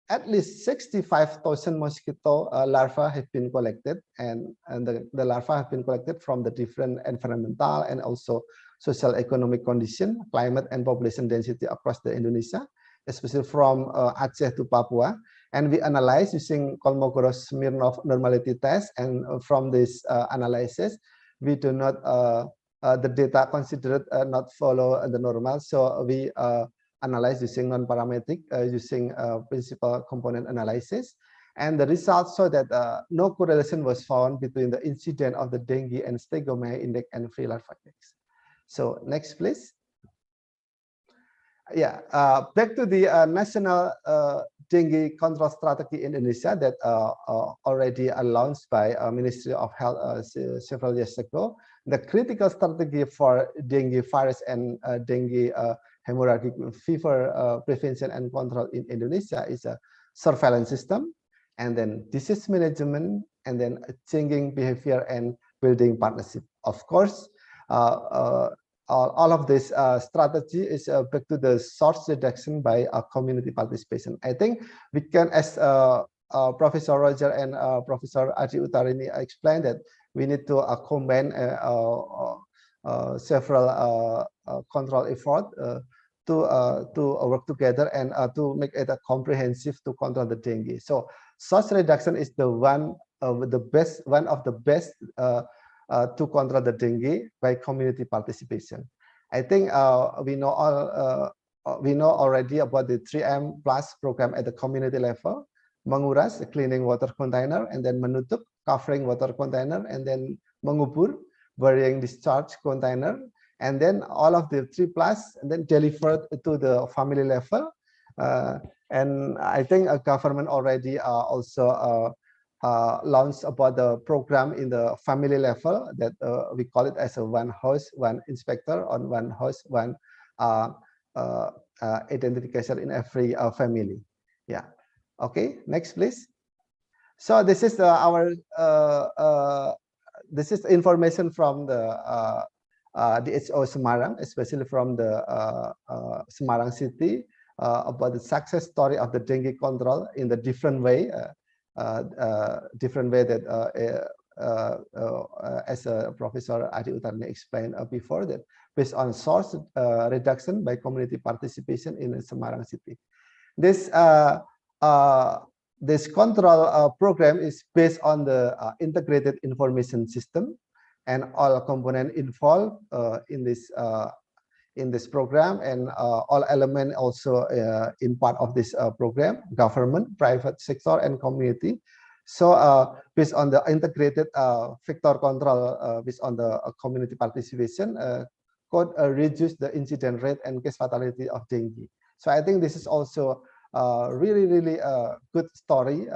Speaker 6: at least 65,000 mosquito larvae have been collected, and the larvae have been collected from the different environmental and also social economic condition, climate and population density across the Indonesia, especially from Aceh to Papua. And we analyze using Kolmogorov-Smirnov normality test, and from this analysis, we do not the data considered not follow the normal, so we analyze using non-parametric, using principal component analysis, and the results show that no correlation was found between the incidence of the dengue and stegomyia index and free larva index. So next, please. Yeah, back to the national dengue control strategy in Indonesia that already launched by Ministry of Health several years ago. The critical strategy for dengue virus and dengue hemorrhagic fever prevention and control in Indonesia is a surveillance system, and then disease management, and then changing behavior and building partnership. Of course, all of this strategy is back to the source reduction by community participation. I think we can, as Professor Roger and Professor Adi Utarini explained, that we need to combine several control effort to work together and to make it a comprehensive to control the dengue. So source reduction is the one of the best to control the dengue by community participation. I think we know already about the 3M plus program at the community level: menguras, cleaning water container, and then menutup, covering water container, and then mengubur, burying discharge container, and then all of the 3 plus, and then delivered to the family level. And I think a government already also launched about the program in the family level that we call it as a one house, one inspector, on one house, one identification in every family. Yeah. Okay. Next, please. So this is this is information from the DHO Semarang, especially from the Semarang city, about the success story of the dengue control in the different way that as Professor Adi Utarini explained before, that based on source reduction by community participation in Semarang city. This control program is based on the integrated information system, and all components involved in this program, and all elements also in part of this program: government, private sector, and community. So based on the integrated vector control, based on the community participation, could reduce the incident rate and case fatality of dengue. So I think this is also really good story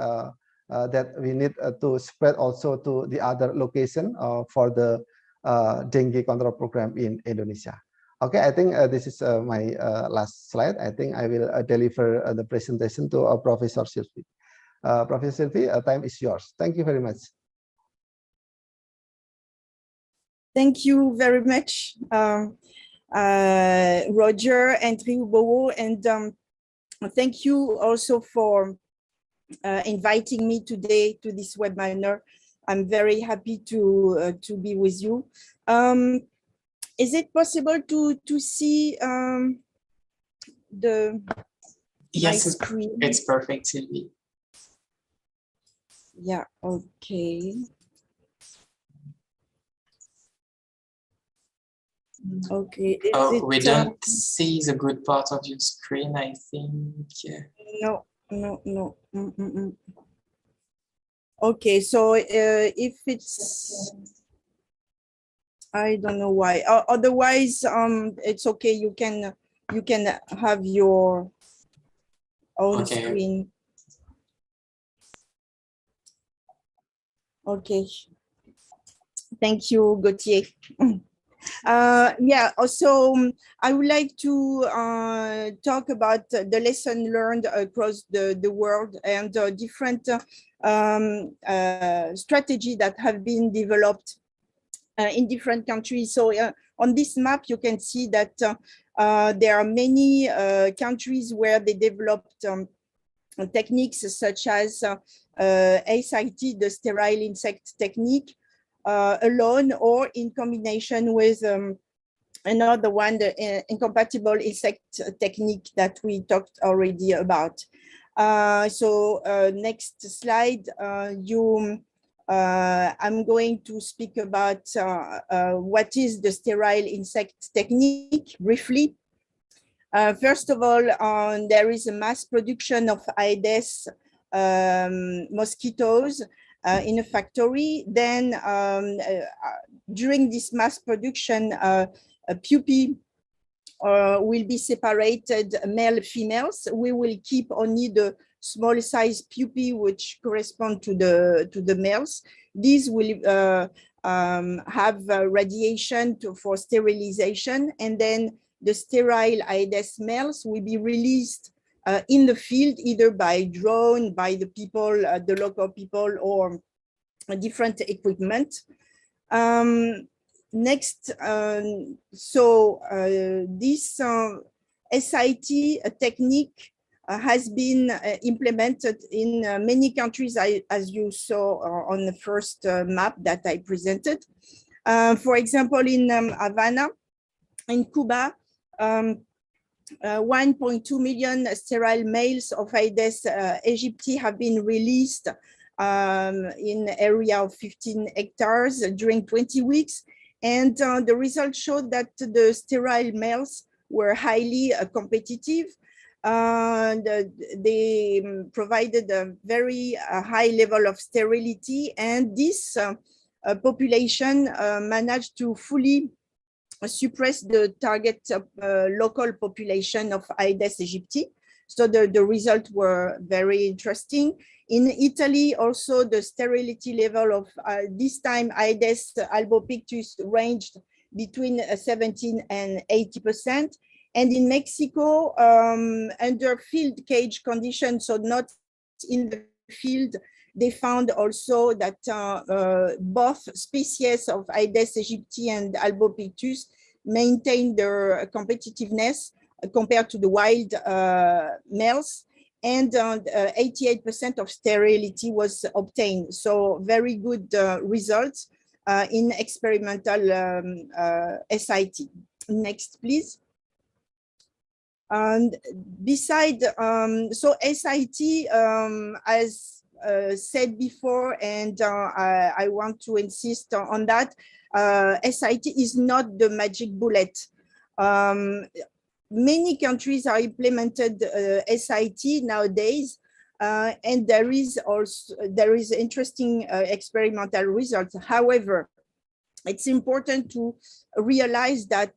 Speaker 6: that we need to spread also to the other location for the dengue control program in Indonesia. Okay, I think this is my last slide. I think I will deliver the presentation to Professor Sylvie. Professor Sylvie, time is yours. Thank you very much.
Speaker 7: Thank you very much, Roger and Triubowo, and thank you also for inviting me today to this webinar. I'm very happy to be with you. Is it possible to see
Speaker 1: yes,
Speaker 7: my screen?
Speaker 1: It's perfect, Sylvie.
Speaker 7: Yeah, okay. Okay.
Speaker 1: We don't see the good part of your screen, I think.
Speaker 7: No. Okay, so if it's I don't know why. Otherwise, it's okay. You can have your own screen. Okay. Thank you, Gauthier. Yeah, also I would like to talk about the lesson learned across the world and different strategy that have been developed in different countries. So on this map, you can see that there are many countries where they developed techniques such as SIT, the sterile insect technique, alone or in combination with another one, the incompatible insect technique that we talked already about. So next slide, I'm going to speak about what is the sterile insect technique briefly. First of all, there is a mass production of Aedes mosquitoes in a factory. Then during this mass production, pupae will be separated, male, females. We will keep only the small size pupae which correspond to the males. These will have radiation for sterilization, and then the sterile Aedes males will be released in the field, either by drone, by the people, the local people, or different equipment. Next, this SIT technique has been implemented in many countries, as you saw on the first map that I presented. For example, in Havana, in Cuba, 1.2 million sterile males of Aedes aegypti have been released in an area of 15 hectares during 20 weeks. And the results showed that the sterile males were highly competitive. They provided a very high level of sterility, and this population managed to fully suppress the target local population of Aedes aegypti. So the results were very interesting. In Italy, also the sterility level of this time Aedes albopictus ranged between 17 and 80%. And in Mexico, under field cage conditions, so not in the field, they found also that both species of Aedes aegypti and albopictus maintained their competitiveness compared to the wild males, and 88% of sterility was obtained. So very good results in experimental SIT. Next, please. And beside, so SIT, as said before, and I want to insist on that, SIT is not the magic bullet. Many countries are implemented SIT nowadays, and there is interesting experimental results. However, it's important to realize that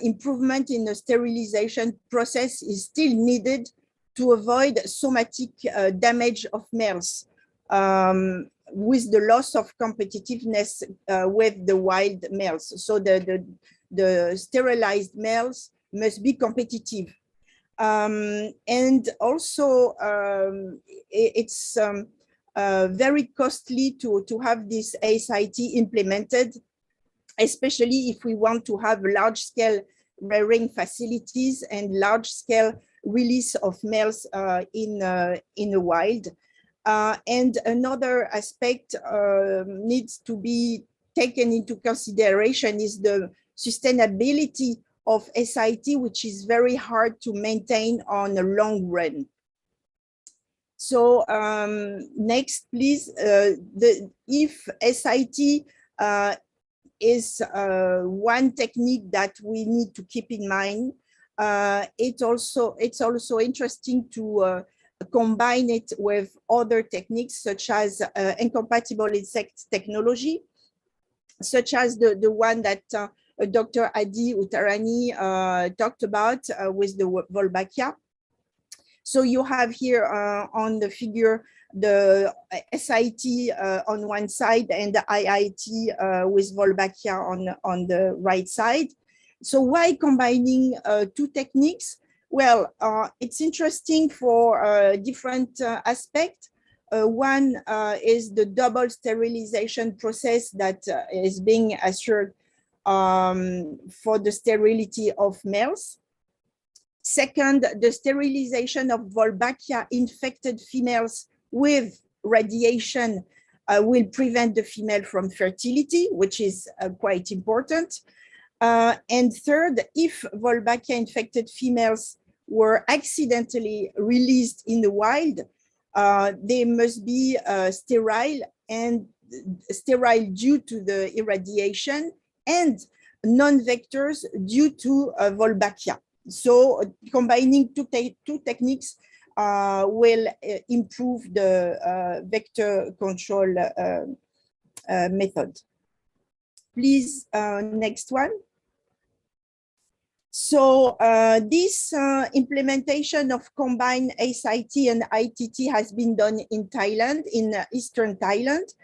Speaker 7: improvement in the sterilization process is still needed to avoid somatic damage of males with the loss of competitiveness with the wild males. So the sterilized males must be competitive. And also it's very costly to have this SIT implemented, especially if we want to have large-scale rearing facilities and large-scale release of males in the wild. And another aspect needs to be taken into consideration is the sustainability of SIT, which is very hard to maintain on a long run. So next, please. If SIT is one technique that we need to keep in mind, it's also interesting to combine it with other techniques such as incompatible insect technology. such as the one that Dr. Adi Uttarani talked about with the Wolbachia. So you have here on the figure the SIT on one side and the IIT with Wolbachia on the right side. So why combining two techniques? Well, it's interesting for different aspects. One is the double sterilization process that is being assured for the sterility of males. Second, the sterilization of Wolbachia infected females with radiation will prevent the female from fertility, which is quite important. And third, if Wolbachia infected females were accidentally released in the wild, they must be sterile due to the irradiation and non-vectors due to Wolbachia. So combining two techniques will improve the vector control method. Please, next one. So this implementation of combined SIT and ITT has been done in Thailand, in Eastern Thailand,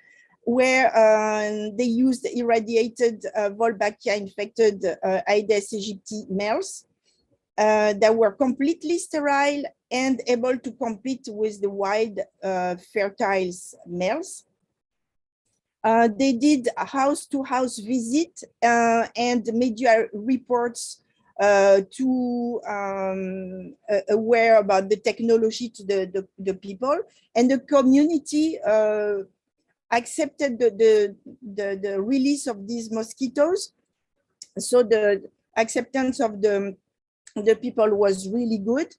Speaker 7: where they used irradiated Wolbachia infected Aedes aegypti males that were completely sterile and able to compete with the wild fertile males. They did a house-to-house visit and media reports to aware about the technology to the people, and the community accepted the release of these mosquitoes. So the acceptance of the people was really good.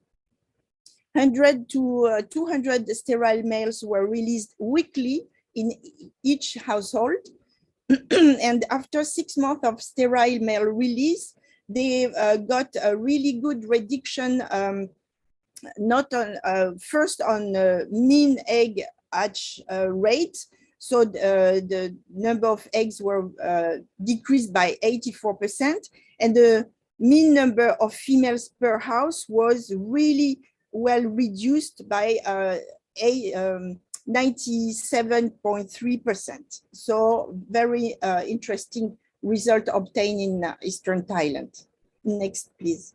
Speaker 7: 100 to 200 sterile males were released weekly in each household. And after 6 months of sterile male release, they got a really good reduction, not on first on mean egg hatch rate. So the number of eggs were decreased by 84%, and the mean number of females per house was really well reduced by 97.3%. So very interesting result obtained in Eastern Thailand. Next, please.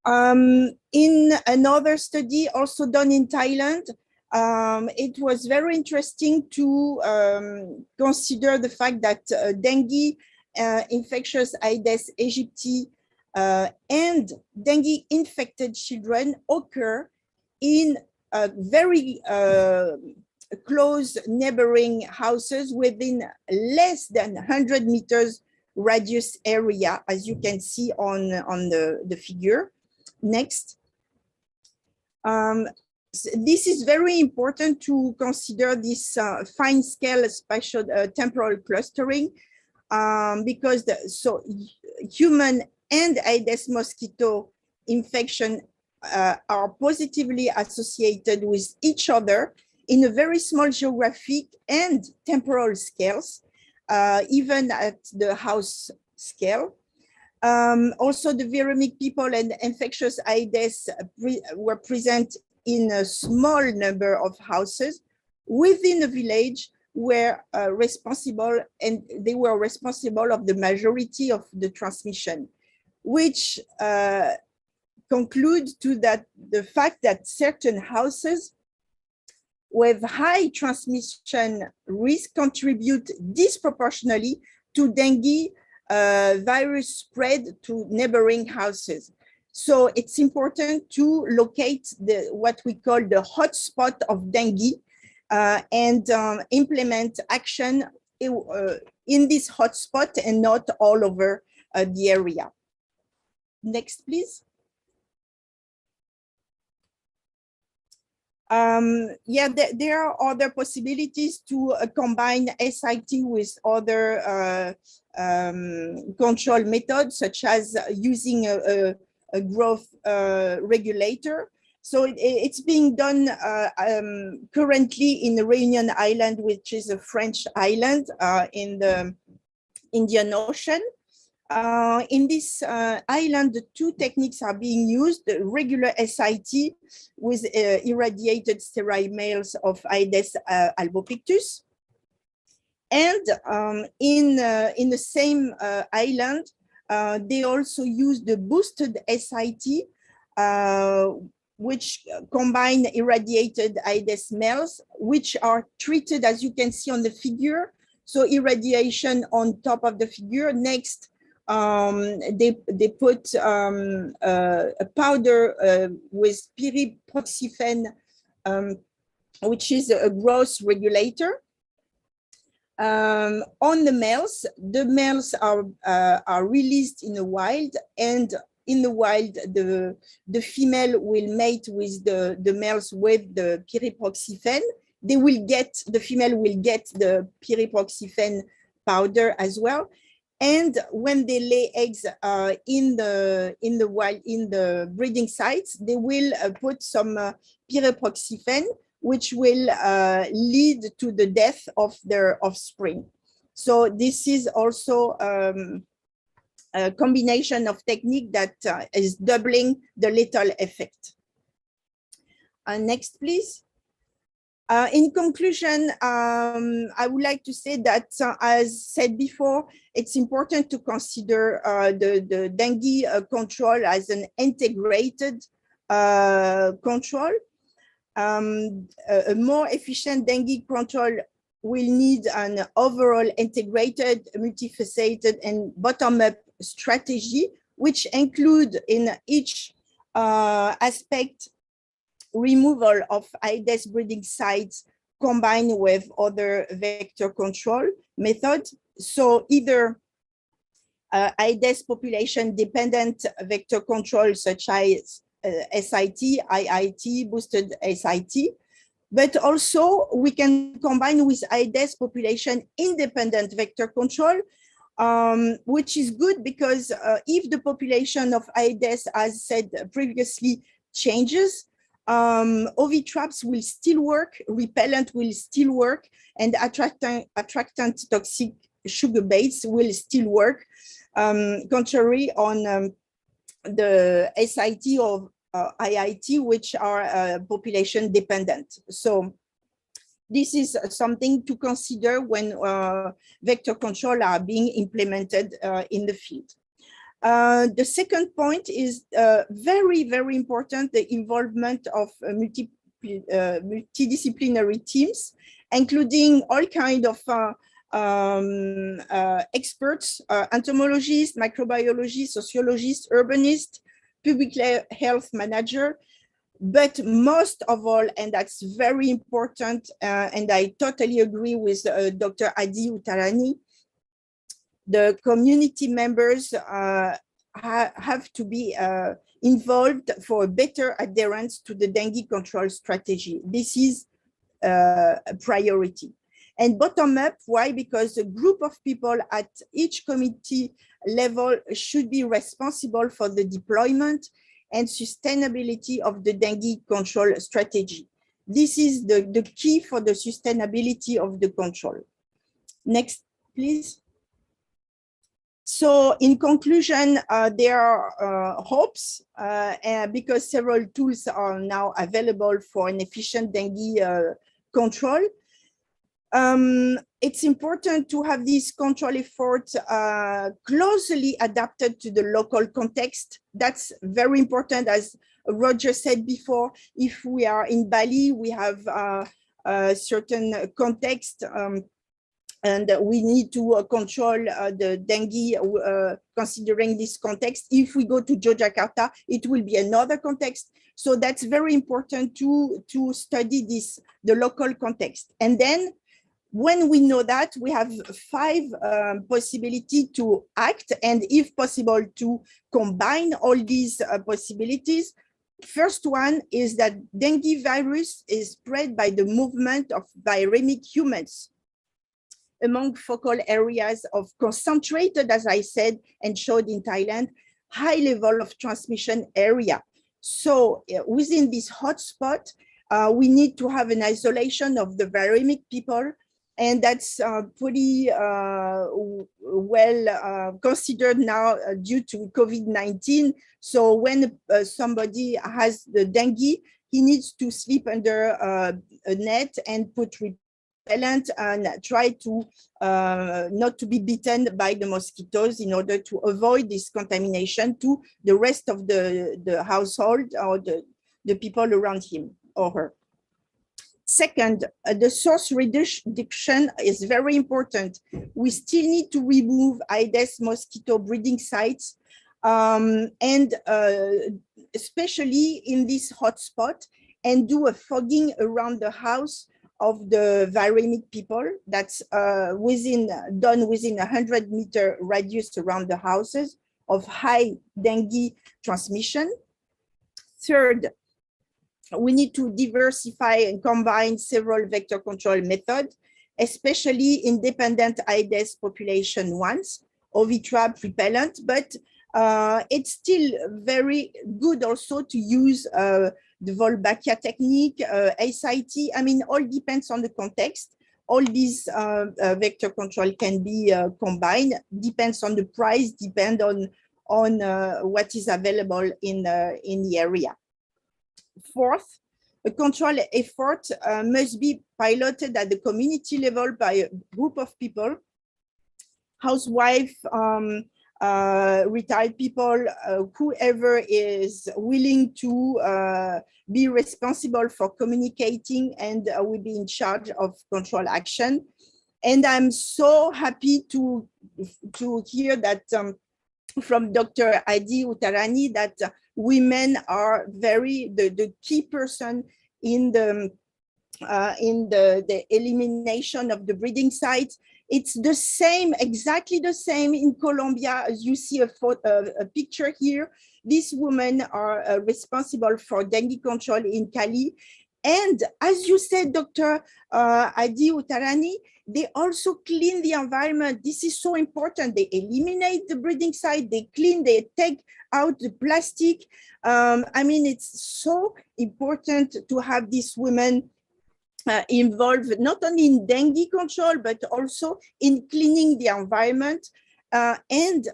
Speaker 7: In another study also done in Thailand, it was very interesting to consider the fact that dengue, infectious Aedes aegypti, and dengue infected children occur in very close neighboring houses within less than 100 meters radius area, as you can see on the figure. Next. This is very important to consider this fine scale spatial temporal clustering because human and Aedes mosquito infection are positively associated with each other in a very small geographic and temporal scales, even at the house scale. Also, the viremic people and infectious Aedes were present in a small number of houses within a village were responsible, and they were responsible of the majority of the transmission, which conclude to that the fact that certain houses with high transmission risk contribute disproportionately to dengue virus spread to neighboring houses. So it's important to locate what we call the hotspot of dengue and implement action in this hotspot and not all over the area. Next, please. There are other possibilities to combine SIT with other control methods, such as using a growth regulator. So it's being done currently in Réunion Island, which is a French island in the Indian Ocean. In this island, the two techniques are being used: the regular SIT with irradiated sterile males of Aedes albopictus, and in the same island, they also use the boosted SIT, which combine irradiated Aedes males, which are treated, as you can see on the figure. So irradiation on top of the figure. Next, they put a powder with pyriproxyfen, which is a growth regulator. On the males are released in the wild, and in the wild, the female will mate with the males with the pyriproxyfen. The female will get the pyriproxyfen powder as well. And when they lay eggs in the breeding sites, they will put some pyriproxyfen, which will lead to the death of their offspring. So this is also a combination of technique that is doubling the lethal effect. Next, please. In conclusion, I would like to say that, as said before, it's important to consider the dengue control as an integrated control. A more efficient dengue control will need an overall integrated, multifaceted, and bottom-up strategy, which include in each aspect removal of Aedes breeding sites combined with other vector control methods. So either Aedes population dependent vector control such as SIT, IIT, boosted SIT, but also we can combine with Aedes population independent vector control, which is good because if the population of Aedes, as said previously, changes, OV traps will still work, repellent will still work, and attractant toxic sugar baits will still work, contrary on the SIT or IIT, which are population dependent. So this is something to consider when vector control are being implemented in the field. The second point is very, very important, the involvement of multidisciplinary teams, including all kinds of experts, entomologists, microbiologists, sociologists, urbanists, public health manager, but most of all, and that's very important, and I totally agree with Dr. Adi Utarani, the community members have to be involved for better adherence to the dengue control strategy. This is a priority. And bottom up, why? Because a group of people at each committee level should be responsible for the deployment and sustainability of the dengue control strategy. This is the key for the sustainability of the control. Next, please. So in conclusion, there are hopes because several tools are now available for an efficient dengue control. It's important to have these control efforts closely adapted to the local context. That's very important. As Roger said before, if we are in Bali, we have a certain context and we need to control the dengue considering this context. If we go to Yogyakarta, it will be another context. So that's very important to study the local context. And then when we know that, we have 5 possibilities to act, and if possible, to combine all these possibilities. First one is that dengue virus is spread by the movement of viremic humans among focal areas of concentrated, as I said and showed in Thailand, high level of transmission area. So within this hotspot, we need to have an isolation of the viremic people, and that's pretty well considered now due to COVID-19. So when somebody has the dengue, he needs to sleep under a net and put repellent and try to not to be bitten by the mosquitoes in order to avoid this contamination to the rest of the household or the people around him or her. Second, the source reduction is very important. We still need to remove Aedes mosquito breeding sites, and especially in this hotspot, and do a fogging around the house of the viremic people. That's done within 100-meter radius around the houses of high dengue transmission. Third, we need to diversify and combine several vector control methods, especially independent Aedes population ones, OV-trap repellent, but it's still very good also to use the Wolbachia technique, SIT. I mean, all depends on the context. All these vector control can be combined, depends on the price, depend on what is available in the area. Fourth, a control effort must be piloted at the community level by a group of people, housewife, retired people, whoever is willing to be responsible for communicating and will be in charge of control action. And I'm so happy to hear that from Dr. Adi Uttarani that women are the key person in the elimination of the breeding sites. It's the same, exactly the same in Colombia, as you see a picture here. These women are responsible for dengue control in Cali. And as you said, Dr. Adi Uttarani, they also clean the environment. This is so important. They eliminate the breeding site, they clean, they take out the plastic. I mean, it's so important to have these women involved not only in dengue control, but also in cleaning the environment. And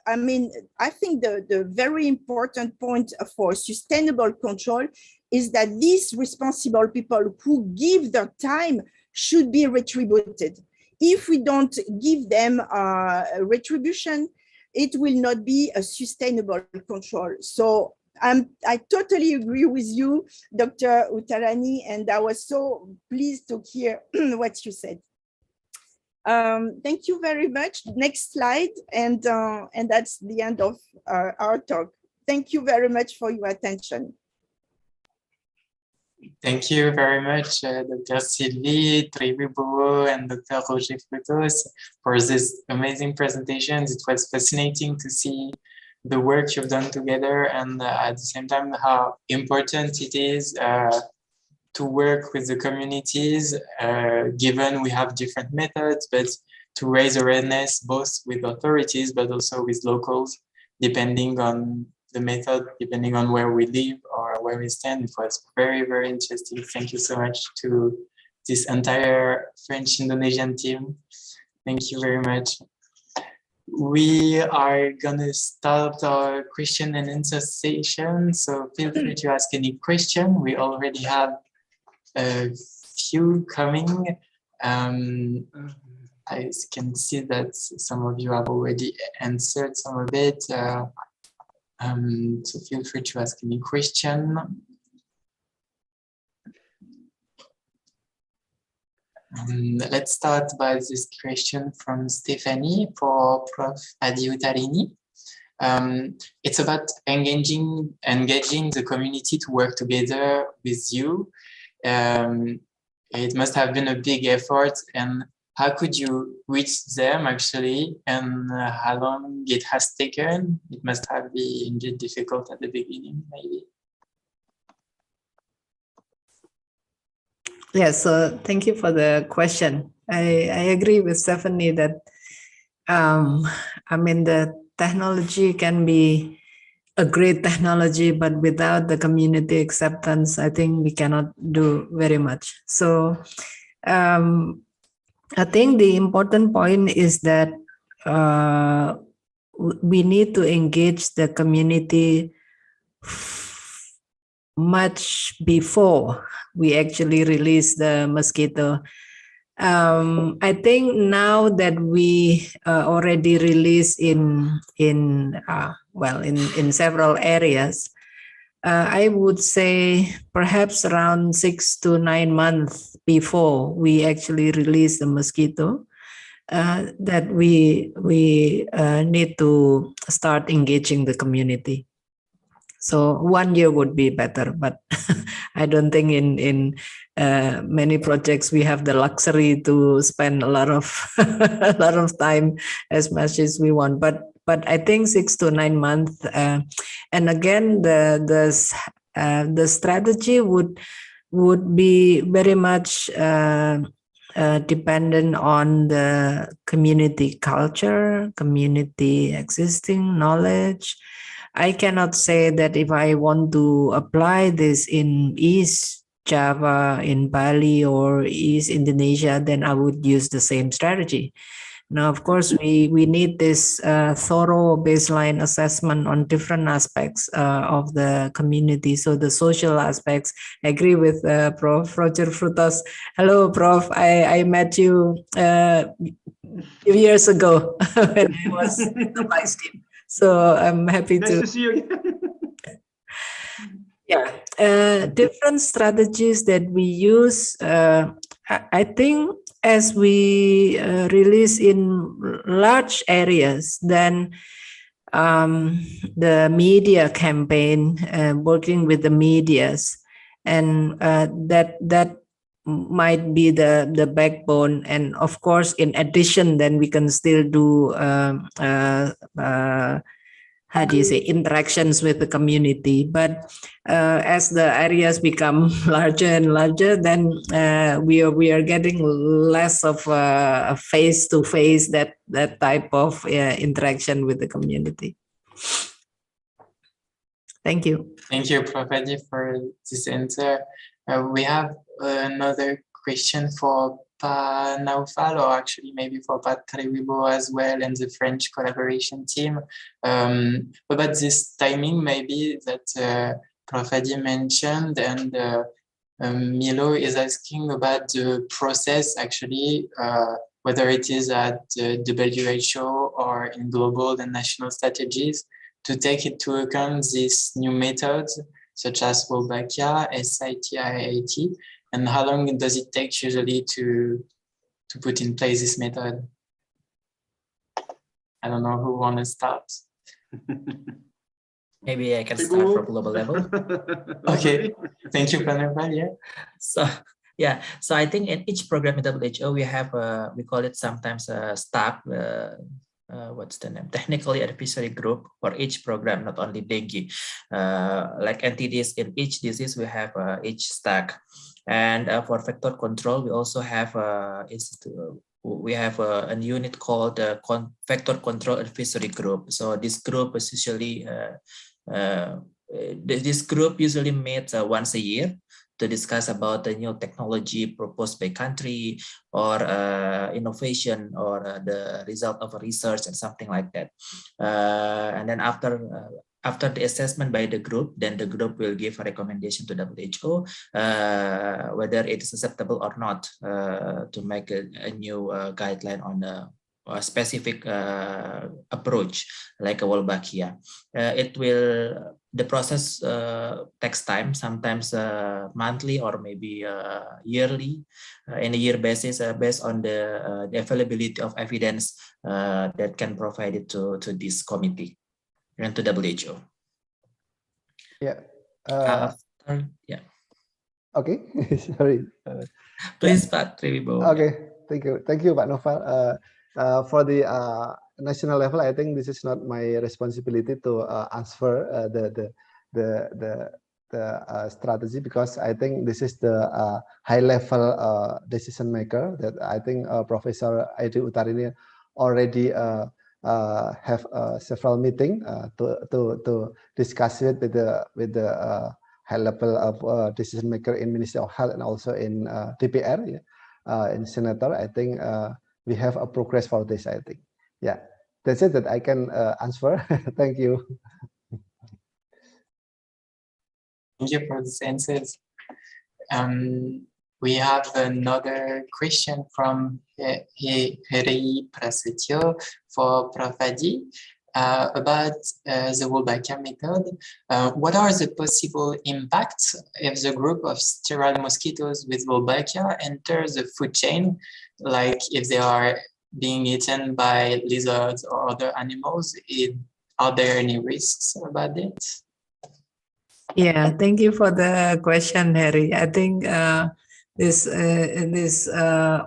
Speaker 7: I mean, I think the very important point for sustainable control is that these responsible people who give their time should be retributed. If we don't give them retribution, it will not be a sustainable control. So I totally agree with you, Dr. Uttarani, and I was so pleased to hear what you said. Thank you very much. Next slide, and that's the end of our talk. Thank you very much for your attention.
Speaker 1: Thank you very much, Dr. Sylvie Trivibo and Dr. Roger Frutos for this amazing presentations. It was fascinating to see the work you've done together, and at the same time how important it is to work with the communities, given we have different methods, but to raise awareness both with authorities but also with locals, depending on the method, depending on where we live or where we stand. It was very, very interesting. Thank you so much to this entire French-Indonesian team. Thank you very much. We are gonna start our question and answer session, so feel free to ask any question. We already have a few coming. I can see that some of you have already answered some of it. So feel free to ask any question. Let's start by this question from Stephanie for Prof. Adi Uttarani. It's about engaging the community to work together with you. It must have been a big effort, and how could you reach them actually, and how long it has taken? It must have been indeed difficult at the beginning, maybe.
Speaker 3: Yes, so thank you for the question. I agree with Stephanie that I mean, the technology can be a great technology, but without the community acceptance, I think we cannot do very much. So I think the important point is that we need to engage the community much before we actually release the mosquito. I think now that we already release in several areas, I would say perhaps around 6 to 9 months before we actually release the mosquito, that we need to start engaging the community. So 1 year would be better, but I don't think in many projects we have the luxury to spend a lot of a lot of time as much as we want. But I think 6 to 9 months, and again the strategy would be very much dependent on the community culture, community existing knowledge. I cannot say that if I want to apply this in East Java, in Bali, or East Indonesia, then I would use the same strategy. Now, of course, we need this thorough baseline assessment on different aspects of the community. So the social aspects, I agree with Prof. Roger Frutos. Hello, Prof. I met you a few years ago when I was in the vice team. So I'm happy
Speaker 5: Nice to see you again.
Speaker 3: Yeah, different strategies that we use. I think as we release in large areas, then the media campaign, working with the medias, and that might be the backbone. And of course, in addition, then we can still do how do you say, interactions with the community. But as the areas become larger and larger, then we are getting less of a face-to-face, that type of interaction with the community. Thank you.
Speaker 1: Thank you, Prof. Adi, for this answer. We have another question for Pa Naufal, or actually maybe for Pat Kariwibo as well, and the French collaboration team, about this timing maybe that Prof. Adi mentioned, and Milo is asking about the process actually, whether it is at WHO or in global and national strategies, to take into account these new methods such as Wolbachia, SIT, and how long does it take usually to put in place this method? I don't know who want to start.
Speaker 2: Maybe I can start from global level.
Speaker 1: Okay, thank you, Panel. Yeah.
Speaker 2: So I think in each program in WHO we have we call it sometimes a staff. What's the name? Technically advisory group for each program, not only dengue. Like entities in each disease, we have each stack. And for vector control, we also have a unit called the vector control advisory group. So this group is usually meets once a year to discuss about the new technology proposed by country, or innovation, or the result of a research and something like that. And then after the assessment by the group, then the group will give a recommendation to WHO whether it is acceptable or not to make a new guideline on a specific approach like a Wolbachia. The process takes time, sometimes monthly or maybe yearly, in a year basis, based on the availability of evidence that can provide it to this committee and to WHO.
Speaker 6: Yeah.
Speaker 2: Yeah.
Speaker 6: Okay. Sorry.
Speaker 2: Please, Pak Triwibowo.
Speaker 6: Okay. Thank you, Pak Noval. For the national level, I think this is not my responsibility to answer the strategy, because I think this is the high level decision maker that I think Professor Adi Utarini already have several meetings to discuss it with the high level of decision maker in Ministry of Health and also in DPR, in Senator. I think we have a progress for this. I think, yeah, that's it that I can answer. Thank you.
Speaker 1: Thank you for the answers. We have another question from Heri Prasetyo for Prof. Adi about the Wolbachia method. What are the possible impacts if the group of sterile mosquitoes with Wolbachia enters the food chain, like if they are being eaten by lizards or other animals? Are there any risks about it?
Speaker 3: Yeah, thank you for the question, Harry. I think this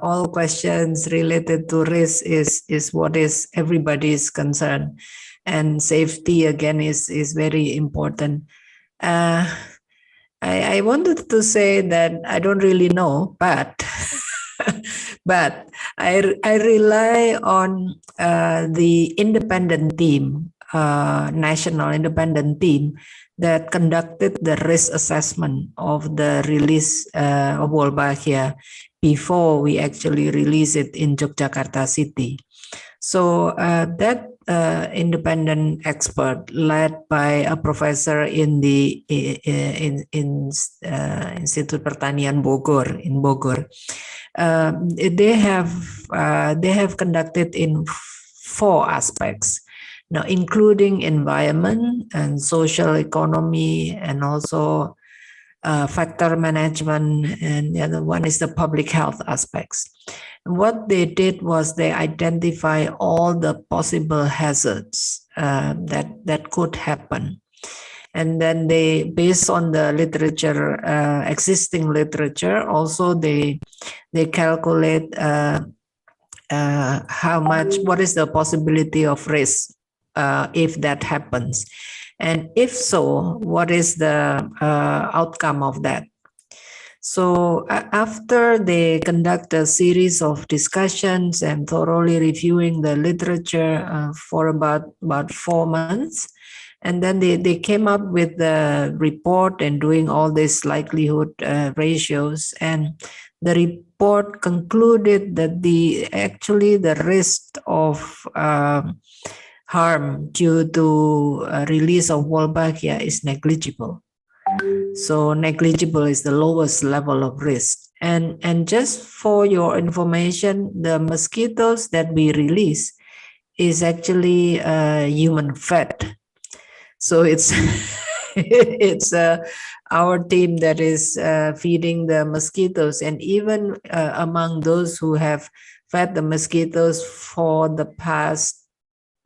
Speaker 3: all questions related to risk is what is everybody's concern, and safety again is very important. I wanted to say that I don't really know, but but I rely on the independent team, national independent team that conducted the risk assessment of the release of Wolbachia before we actually release it in Yogyakarta city. So that independent expert, led by a professor in the Institut Pertanian Bogor in Bogor, they have conducted in 4 aspects. Now, including environment and social economy, and also factor management, and the other one is the public health aspects. And what they did was they identify all the possible hazards that could happen. And then they, based on the literature, existing literature, also they calculate what is the possibility of risk if that happens, and if so, what is the outcome of that. So after they conduct a series of discussions and thoroughly reviewing the literature for about 4 months, and then they came up with the report and doing all these likelihood ratios, and the report concluded that the risk of harm due to release of Wolbachia is negligible. So negligible is the lowest level of risk. And just for your information, the mosquitoes that we release is actually human fed. So it's it's our team that is feeding the mosquitoes, and even among those who have fed the mosquitoes for the past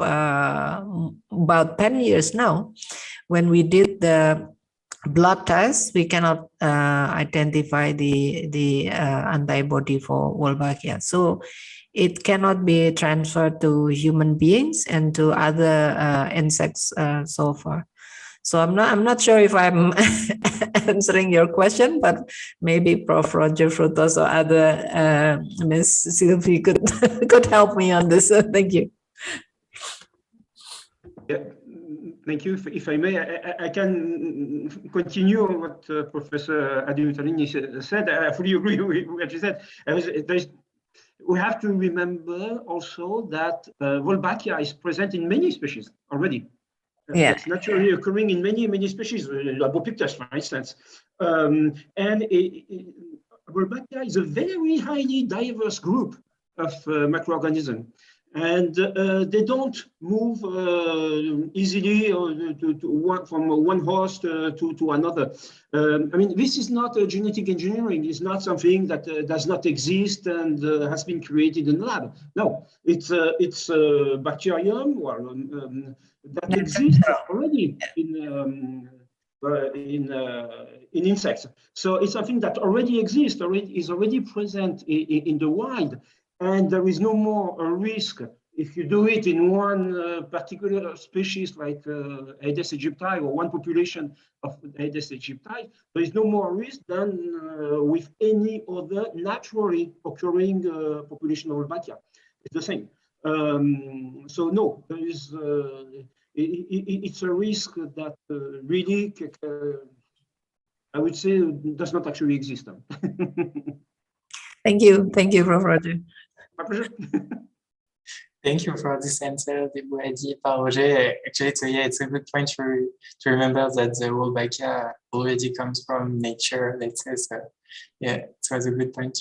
Speaker 3: about 10 years now, when we did the blood test, we cannot identify the antibody for Wolbachia. So it cannot be transferred to human beings and to other insects so far. So I'm not sure if I'm answering your question, but maybe Prof. Roger Frutos or other Ms. Sylvie could help me on this. Thank you.
Speaker 5: Yeah, thank you. If I may, I can continue on what Professor Adi Utarini said. I fully agree with what you said. We have to remember also that Wolbachia is present in many species already.
Speaker 3: Yeah.
Speaker 5: It's naturally occurring in many species, Labopictus, for instance. And Wolbachia is a very highly diverse group of microorganisms. And they don't move easily from one host to another. I mean, this is not genetic engineering. It's not something that does not exist and has been created in the lab. No, it's a bacterium that exists already in insects. So it's something that already exists, is already present in the wild. And there is no more risk if you do it in one particular species like Aedes aegypti, or one population of Aedes aegypti. There is no more risk than with any other naturally occurring population of Wolbachia. It's the same. So no, there is it's a risk that really I would say does not actually exist.
Speaker 3: Thank you, Prof. Roger.
Speaker 5: My pleasure.
Speaker 1: Thank you for this answer, Roger. Actually, so yeah, it's a good point to remember that the Wolbachia already comes from nature, let's say. So yeah, it was a good point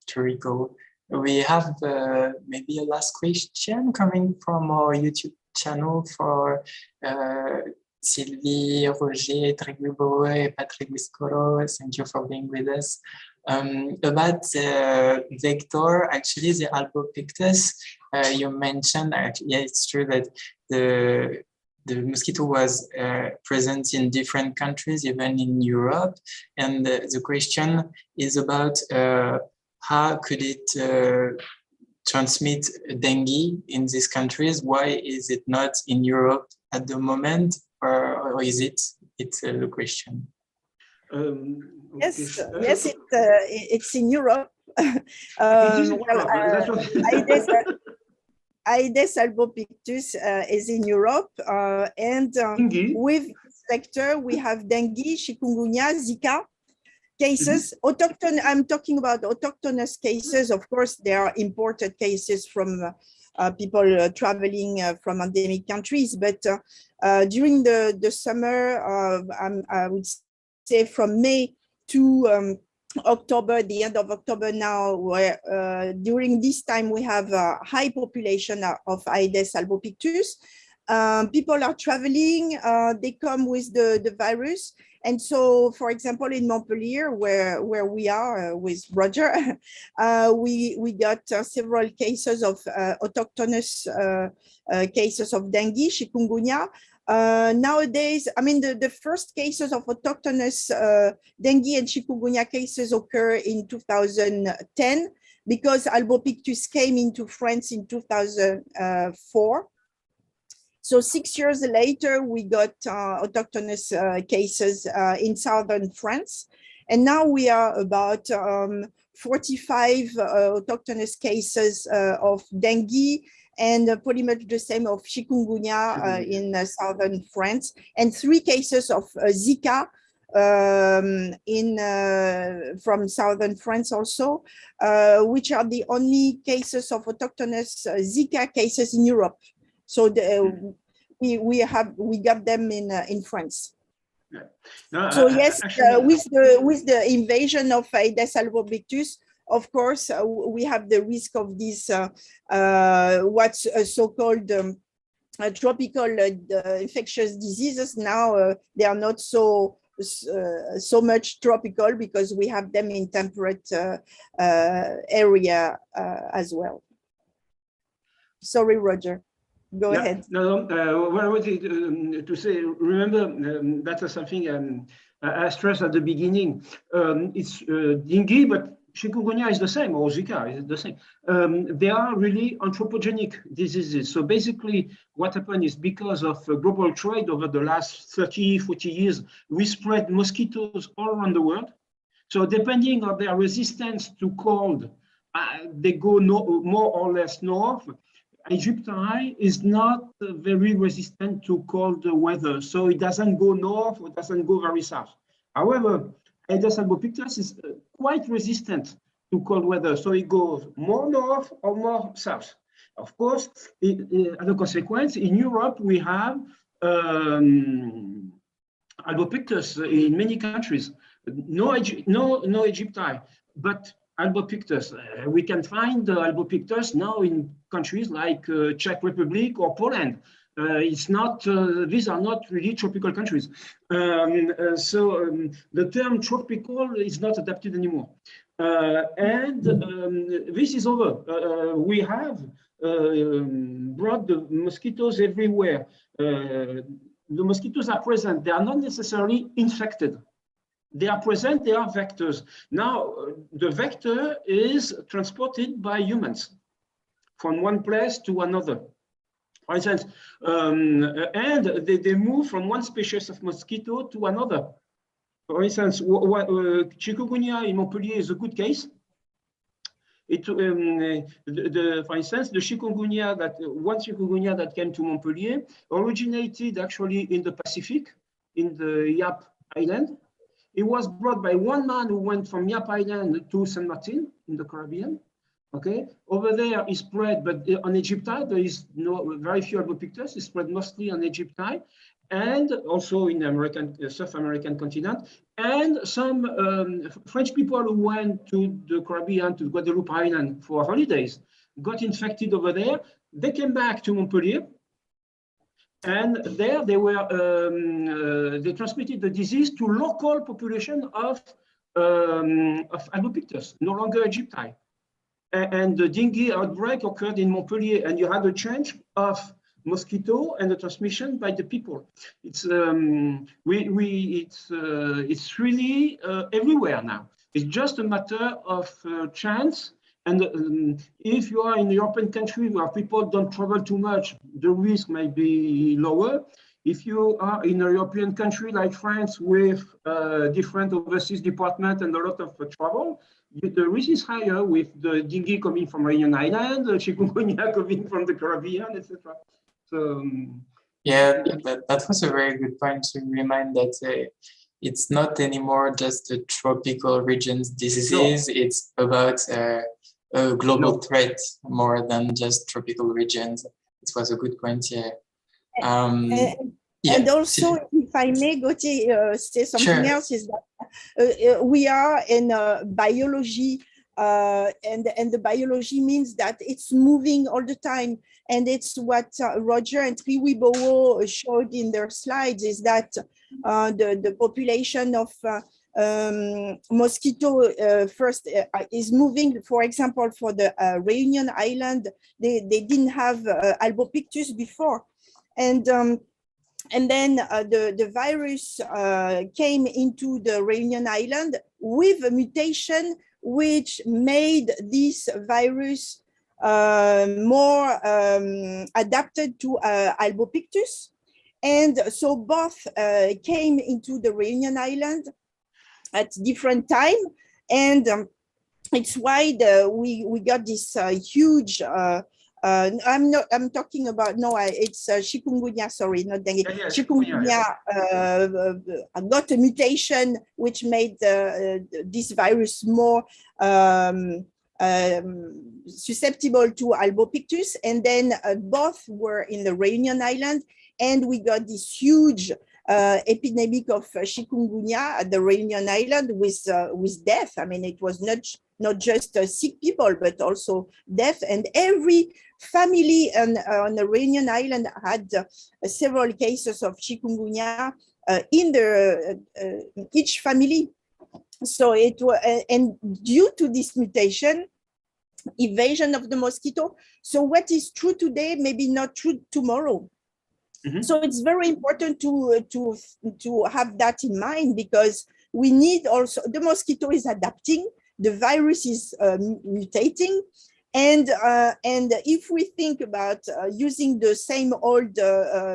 Speaker 1: to recall. We have maybe a last question coming from our YouTube channel for Sylvie, Roger, Trigubo, and Patrick Viscoro. Thank you for being with us. About the vector, actually the Albopictus, you mentioned, yeah, it's true that the mosquito was present in different countries, even in Europe. And the question is about how could it transmit dengue in these countries? Why is it not in Europe at the moment, or is it? It's the question.
Speaker 7: Yes, yes, it's in Europe. Aedes albopictus is in Europe, and with this vector we have dengue, chikungunya, Zika cases. Autochthonous, I'm talking about autochthonous cases. Of course, there are imported cases from people traveling from endemic countries, but during the summer, I would say from May to October, the end of October now, where during this time we have a high population of Aedes albopictus. People are traveling, they come with the virus. And so, for example, in Montpellier, where we are with Roger, we got several cases of autochthonous cases of dengue, chikungunya. Nowadays, I mean, the first cases of autochthonous dengue and chikungunya cases occur in 2010 because albopictus came into France in 2004. So 6 years later, we got autochthonous cases in southern France. And now we are about 45 autochthonous cases of dengue, and pretty much the same of chikungunya in southern France, and 3 cases of Zika from southern France also, which are the only cases of autochthonous Zika cases in Europe. So we got them in France.
Speaker 5: Yeah. No,
Speaker 7: so yes,
Speaker 5: actually,
Speaker 7: with the invasion of Aedes albopictus, of course, we have the risk of this what's so-called tropical infectious diseases. Now they are not so much tropical because we have them in temperate area as well. Sorry, Roger. Go ahead.
Speaker 5: No, what I wanted to say, remember, that's something I stressed at the beginning. It's dengue, but chikungunya is the same, or Zika is the same. They are really anthropogenic diseases. So basically, what happened is because of global trade over the last 30, 40 years, we spread mosquitoes all around the world. So depending on their resistance to cold, they go more or less north. Aegypti is not very resistant to cold weather, so it doesn't go north, it doesn't go very south. However, Aedes albopictus is quite resistant to cold weather, so it goes more north or more south. Of course, as a consequence, in Europe, we have albopictus in many countries. No Aegypti, but albopictus. We can find albopictus now in countries like Czech Republic or Poland. It's not; these are not really tropical countries. So the term tropical is not adapted anymore. And this is over. We have brought the mosquitoes everywhere. The mosquitoes are present. They are not necessarily infected. They are present, they are vectors. Now, the vector is transported by humans from one place to another. For instance, and they move from one species of mosquito to another. For instance, chikungunya in Montpellier is a good case. For instance, the chikungunya one chikungunya that came to Montpellier originated actually in the Pacific, in the Yap Island. It was brought by one man who went from Yap Island to Saint Martin in the Caribbean. Okay, over there is spread, but on Egypti there is very few albopictus. It's spread mostly on Egypti, and also in the South American continent. And some French people who went to the Caribbean, to Guadeloupe Island for holidays, got infected over there. They came back to Montpellier, and there they were they transmitted the disease to local population of albopictus, no longer Egypti. And the dengue outbreak occurred in Montpellier, and you had a change of mosquito and the transmission by the people. It's it's really everywhere now. It's just a matter of chance. And if you are in a European country where people don't travel too much, the risk may be lower. If you are in a European country like France with different overseas department and a lot of travel, the risk is higher with the dengue coming from Réunion Island, the chikungunya coming from the Caribbean, etc. So
Speaker 1: yeah, that was a very good point to remind that it's not anymore just a tropical regions diseases. No. It's about a global threat more than just tropical regions. It was a good point. Yeah.
Speaker 7: And also, if I may, Gauthier, say something else, is that we are in biology, and the biology means that it's moving all the time. And it's what Roger and Triwibowo showed in their slides, is that the population of mosquito first is moving. For example, for the Réunion Island, they didn't have albopictus before. And then the virus came into the Réunion Island with a mutation which made this virus more adapted to albopictus. And so both came into the Réunion Island at different time. And it's why we got this huge I'm talking about, it's chikungunya, sorry, not dengue. Yeah, chikungunya got a mutation which made this virus more susceptible to albopictus. And then both were in the Réunion Island, and we got this huge epidemic of chikungunya at the Réunion Island with death. I mean, it was not just sick people, but also death. And every family on the Réunion Island had several cases of chikungunya in each family. So it was, and due to this mutation, evasion of the mosquito. So what is true today may be not true tomorrow. Mm-hmm. So it's very important to have that in mind, because we need also, the mosquito is adapting, the virus is mutating, and if we think about using the same old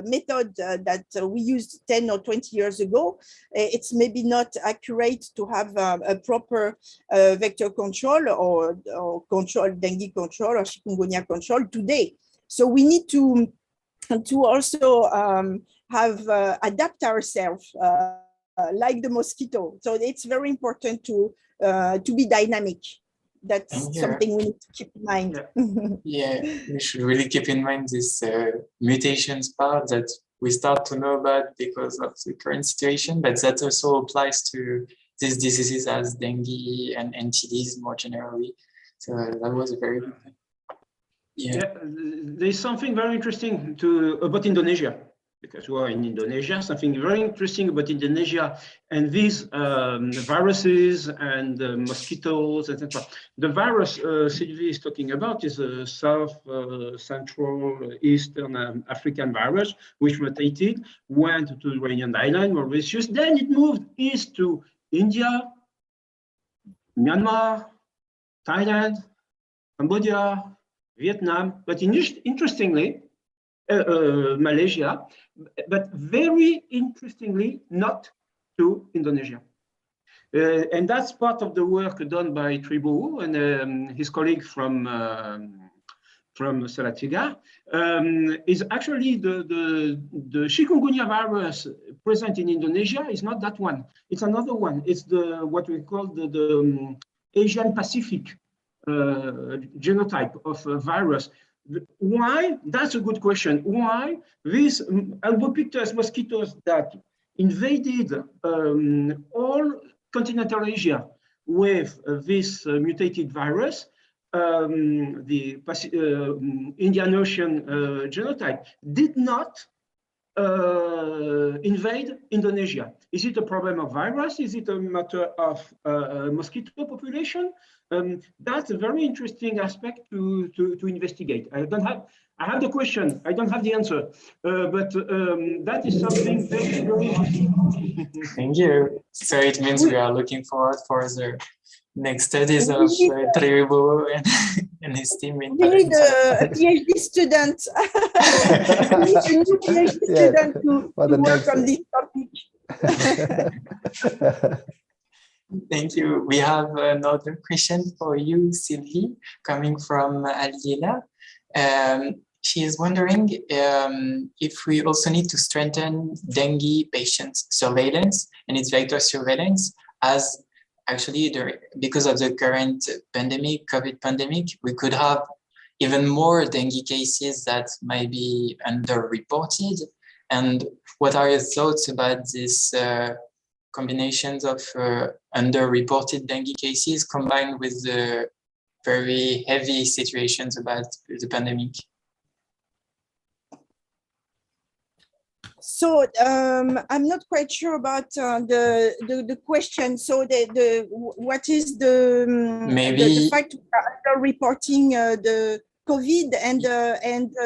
Speaker 7: method that we used 10 or 20 years ago, it's maybe not accurate to have a proper vector control or control, dengue control or chikungunya control today. So we need to also adapt ourselves like the mosquito. So it's very important to be dynamic. That's something we need to keep in mind.
Speaker 1: Yeah, we should really keep in mind this mutations part that we start to know about because of the current situation, but that also applies to these diseases as dengue and NTDs more generally. So that was a very good thing.
Speaker 5: Yeah, there's something very interesting about Indonesia, because we are in Indonesia, something very interesting about Indonesia and these viruses and mosquitoes, etc. The virus Sylvie is talking about is a South Central Eastern African virus, which mutated, went to the Réunion Island, Mauritius, then it moved east to India, Myanmar, Thailand, Cambodia, Vietnam, but interestingly, Malaysia, but very interestingly, not to Indonesia. And that's part of the work done by Tribo and his colleague from Salatiga, is actually the chikungunya virus present in Indonesia is not that one. It's another one. It's what we call the Asian Pacific genotype of virus. Why? That's a good question. Why these albopictus mosquitoes that invaded all continental Asia with this mutated virus, the Indian Ocean genotype, did not invade Indonesia? Is it a problem of virus? Is it a matter of mosquito population? That's a very interesting aspect to investigate. I have the question. I don't have the answer, but that is something very, very interesting.
Speaker 1: Thank you. So it means we are looking forward for the next studies of Tribu and his team.
Speaker 7: We need a PhD student. We need a new PhD student to work on this topic.
Speaker 1: Thank you. We have another question for you, Sylvie, coming from Aliela. She is wondering if we also need to strengthen dengue patients' surveillance and its vector surveillance, as actually because of the current pandemic, COVID pandemic, we could have even more dengue cases that might be underreported. And what are your thoughts about this combinations of underreported dengue cases combined with the very heavy situations about the pandemic?
Speaker 7: So I'm not quite sure about the question. So what is the fact of reporting the COVID and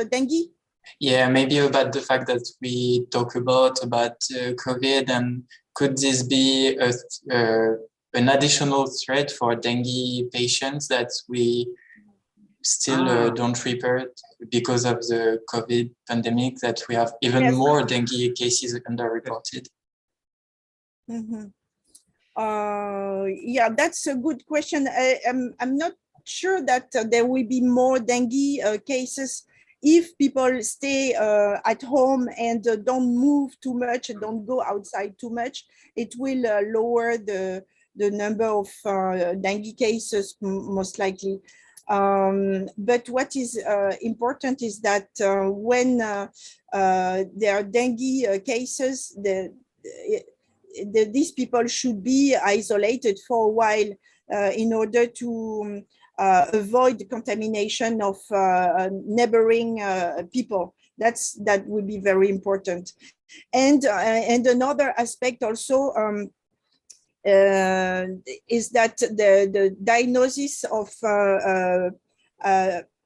Speaker 7: dengue?
Speaker 1: Yeah, maybe about the fact that we talk about COVID, and could this be an additional threat for dengue patients that we still don't report because of the COVID pandemic, that we have even more dengue cases underreported?
Speaker 7: Mm-hmm. Yeah, that's a good question. I'm not sure that there will be more dengue cases if people stay at home and don't move too much and don't go outside too much. It will lower the number of dengue cases, most likely. But what is important is that when there are dengue cases, these people should be isolated for a while in order to avoid the contamination of neighboring people. That would be very important. And another aspect also is that the diagnosis of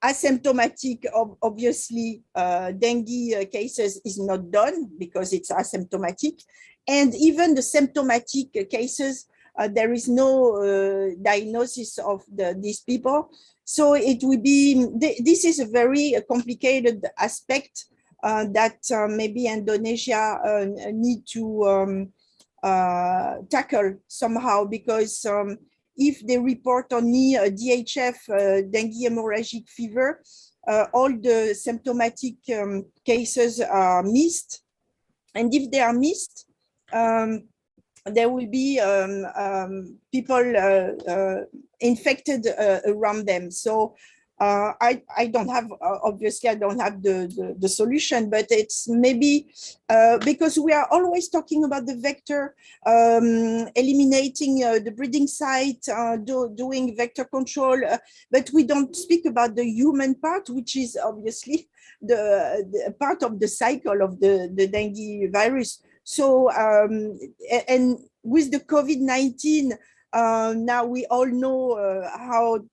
Speaker 7: asymptomatic, obviously, dengue cases is not done because it's asymptomatic. And even the symptomatic cases, there is no diagnosis of these people. So it will be, this is a very complicated aspect that maybe Indonesia need to tackle somehow, because if they report only DHF, dengue hemorrhagic fever, all the symptomatic cases are missed. And if they are missed, there will be people infected around them. So I don't have, obviously I don't have the solution, but it's maybe because we are always talking about the vector, eliminating the breeding site, doing vector control, but we don't speak about the human part, which is obviously the part of the cycle of the dengue virus. So, and with the COVID-19, now we all know how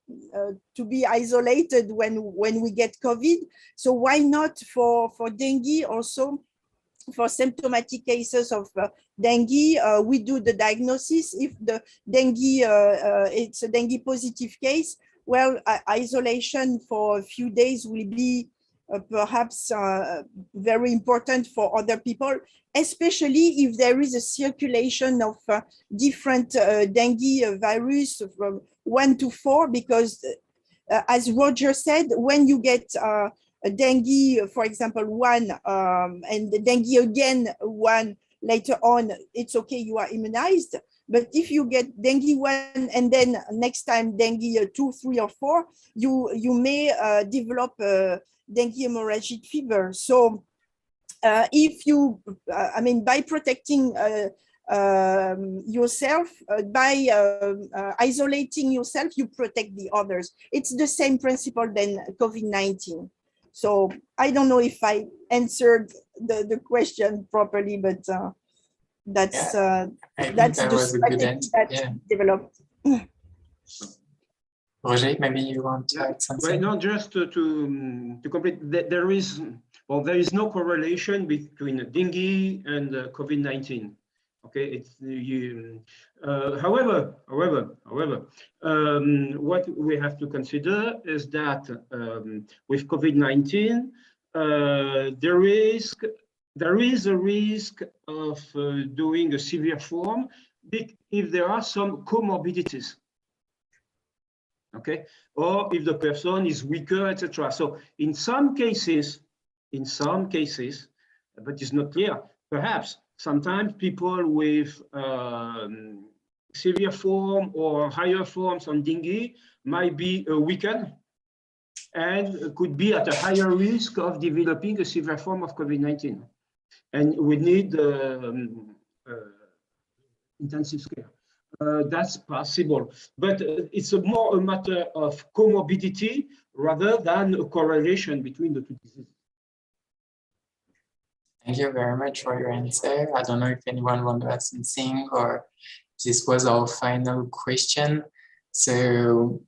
Speaker 7: to be isolated when we get COVID. So why not for dengue also, for symptomatic cases of dengue, we do the diagnosis. If the dengue, it's a dengue positive case, well, isolation for a few days will be perhaps very important for other people, especially if there is a circulation of different dengue virus from 1 to 4, because as Roger said, when you get a dengue, for example, 1, and the dengue again 1 later on, it's okay, you are immunized. But if you get dengue 1 and then next time dengue 2, 3, or 4, you may develop dengue hemorrhagic fever. So if you, I mean, by protecting yourself, by isolating yourself, you protect the others. It's the same principle than COVID-19. So I don't know if I answered the question properly, but that's
Speaker 1: that
Speaker 7: the
Speaker 1: was a good
Speaker 7: strategy that developed.
Speaker 1: Roger, maybe you want to add something?
Speaker 5: Well, no, just to complete, there is no correlation between dengue and COVID-19. Okay, it's however, what we have to consider is that with COVID-19, there is a risk of doing a severe form if there are some comorbidities. Okay, or if the person is weaker, etc. So in some cases, but it's not clear, perhaps sometimes people with severe form or higher forms on dengue might be weakened and could be at a higher risk of developing a severe form of COVID-19. And we need intensive care. That's possible, but it's more a matter of comorbidity rather than a correlation between the two diseases.
Speaker 1: Thank you very much for your answer. I don't know if anyone wants to add something, or this was our final question. So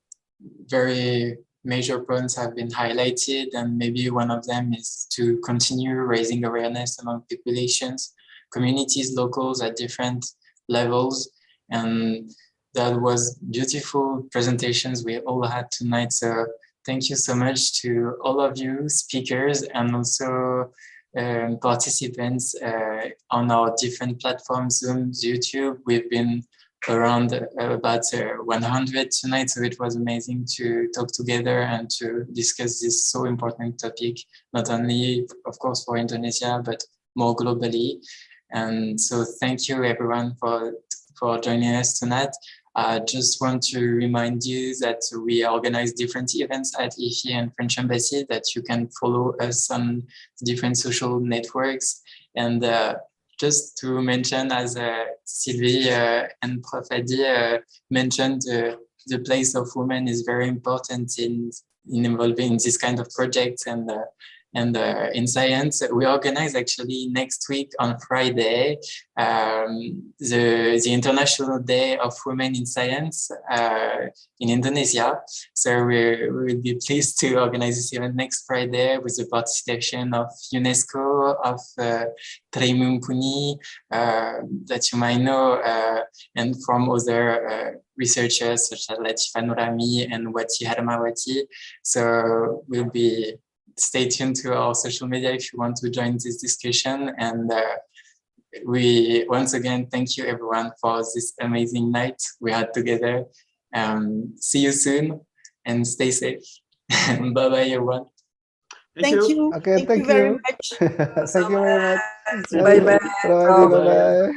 Speaker 1: very major points have been highlighted, and maybe one of them is to continue raising awareness among populations, communities, locals at different levels. And that was beautiful presentations we all had tonight. So thank you so much to all of you speakers and also participants on our different platforms, Zoom, YouTube. We've been around about 100 tonight, so it was amazing to talk together and to discuss this so important topic, not only, of course, for Indonesia, but more globally. And so thank you everyone for joining us tonight. I just want to remind you that we organize different events at IFI and French Embassy, that you can follow us on different social networks. And just to mention, as Sylvie and Prof. Adi mentioned, the place of women is very important in involving this kind of projects and in science. We organize actually next week on Friday the International Day of Women in Science in Indonesia. So we will be pleased to organize this event next Friday with the participation of UNESCO, of Trei Mumpuni, that you might know, and from other researchers such as Latifa Nurami and Wati Harmawati. So we'll be stay tuned to our social media if you want to join this discussion. And we once again thank you everyone for this amazing night we had together. See you soon and stay safe. Bye bye everyone.
Speaker 7: Thank you.
Speaker 6: Okay, thank you
Speaker 7: very much.
Speaker 6: Thank you very much.
Speaker 3: Bye bye.
Speaker 6: Bye bye.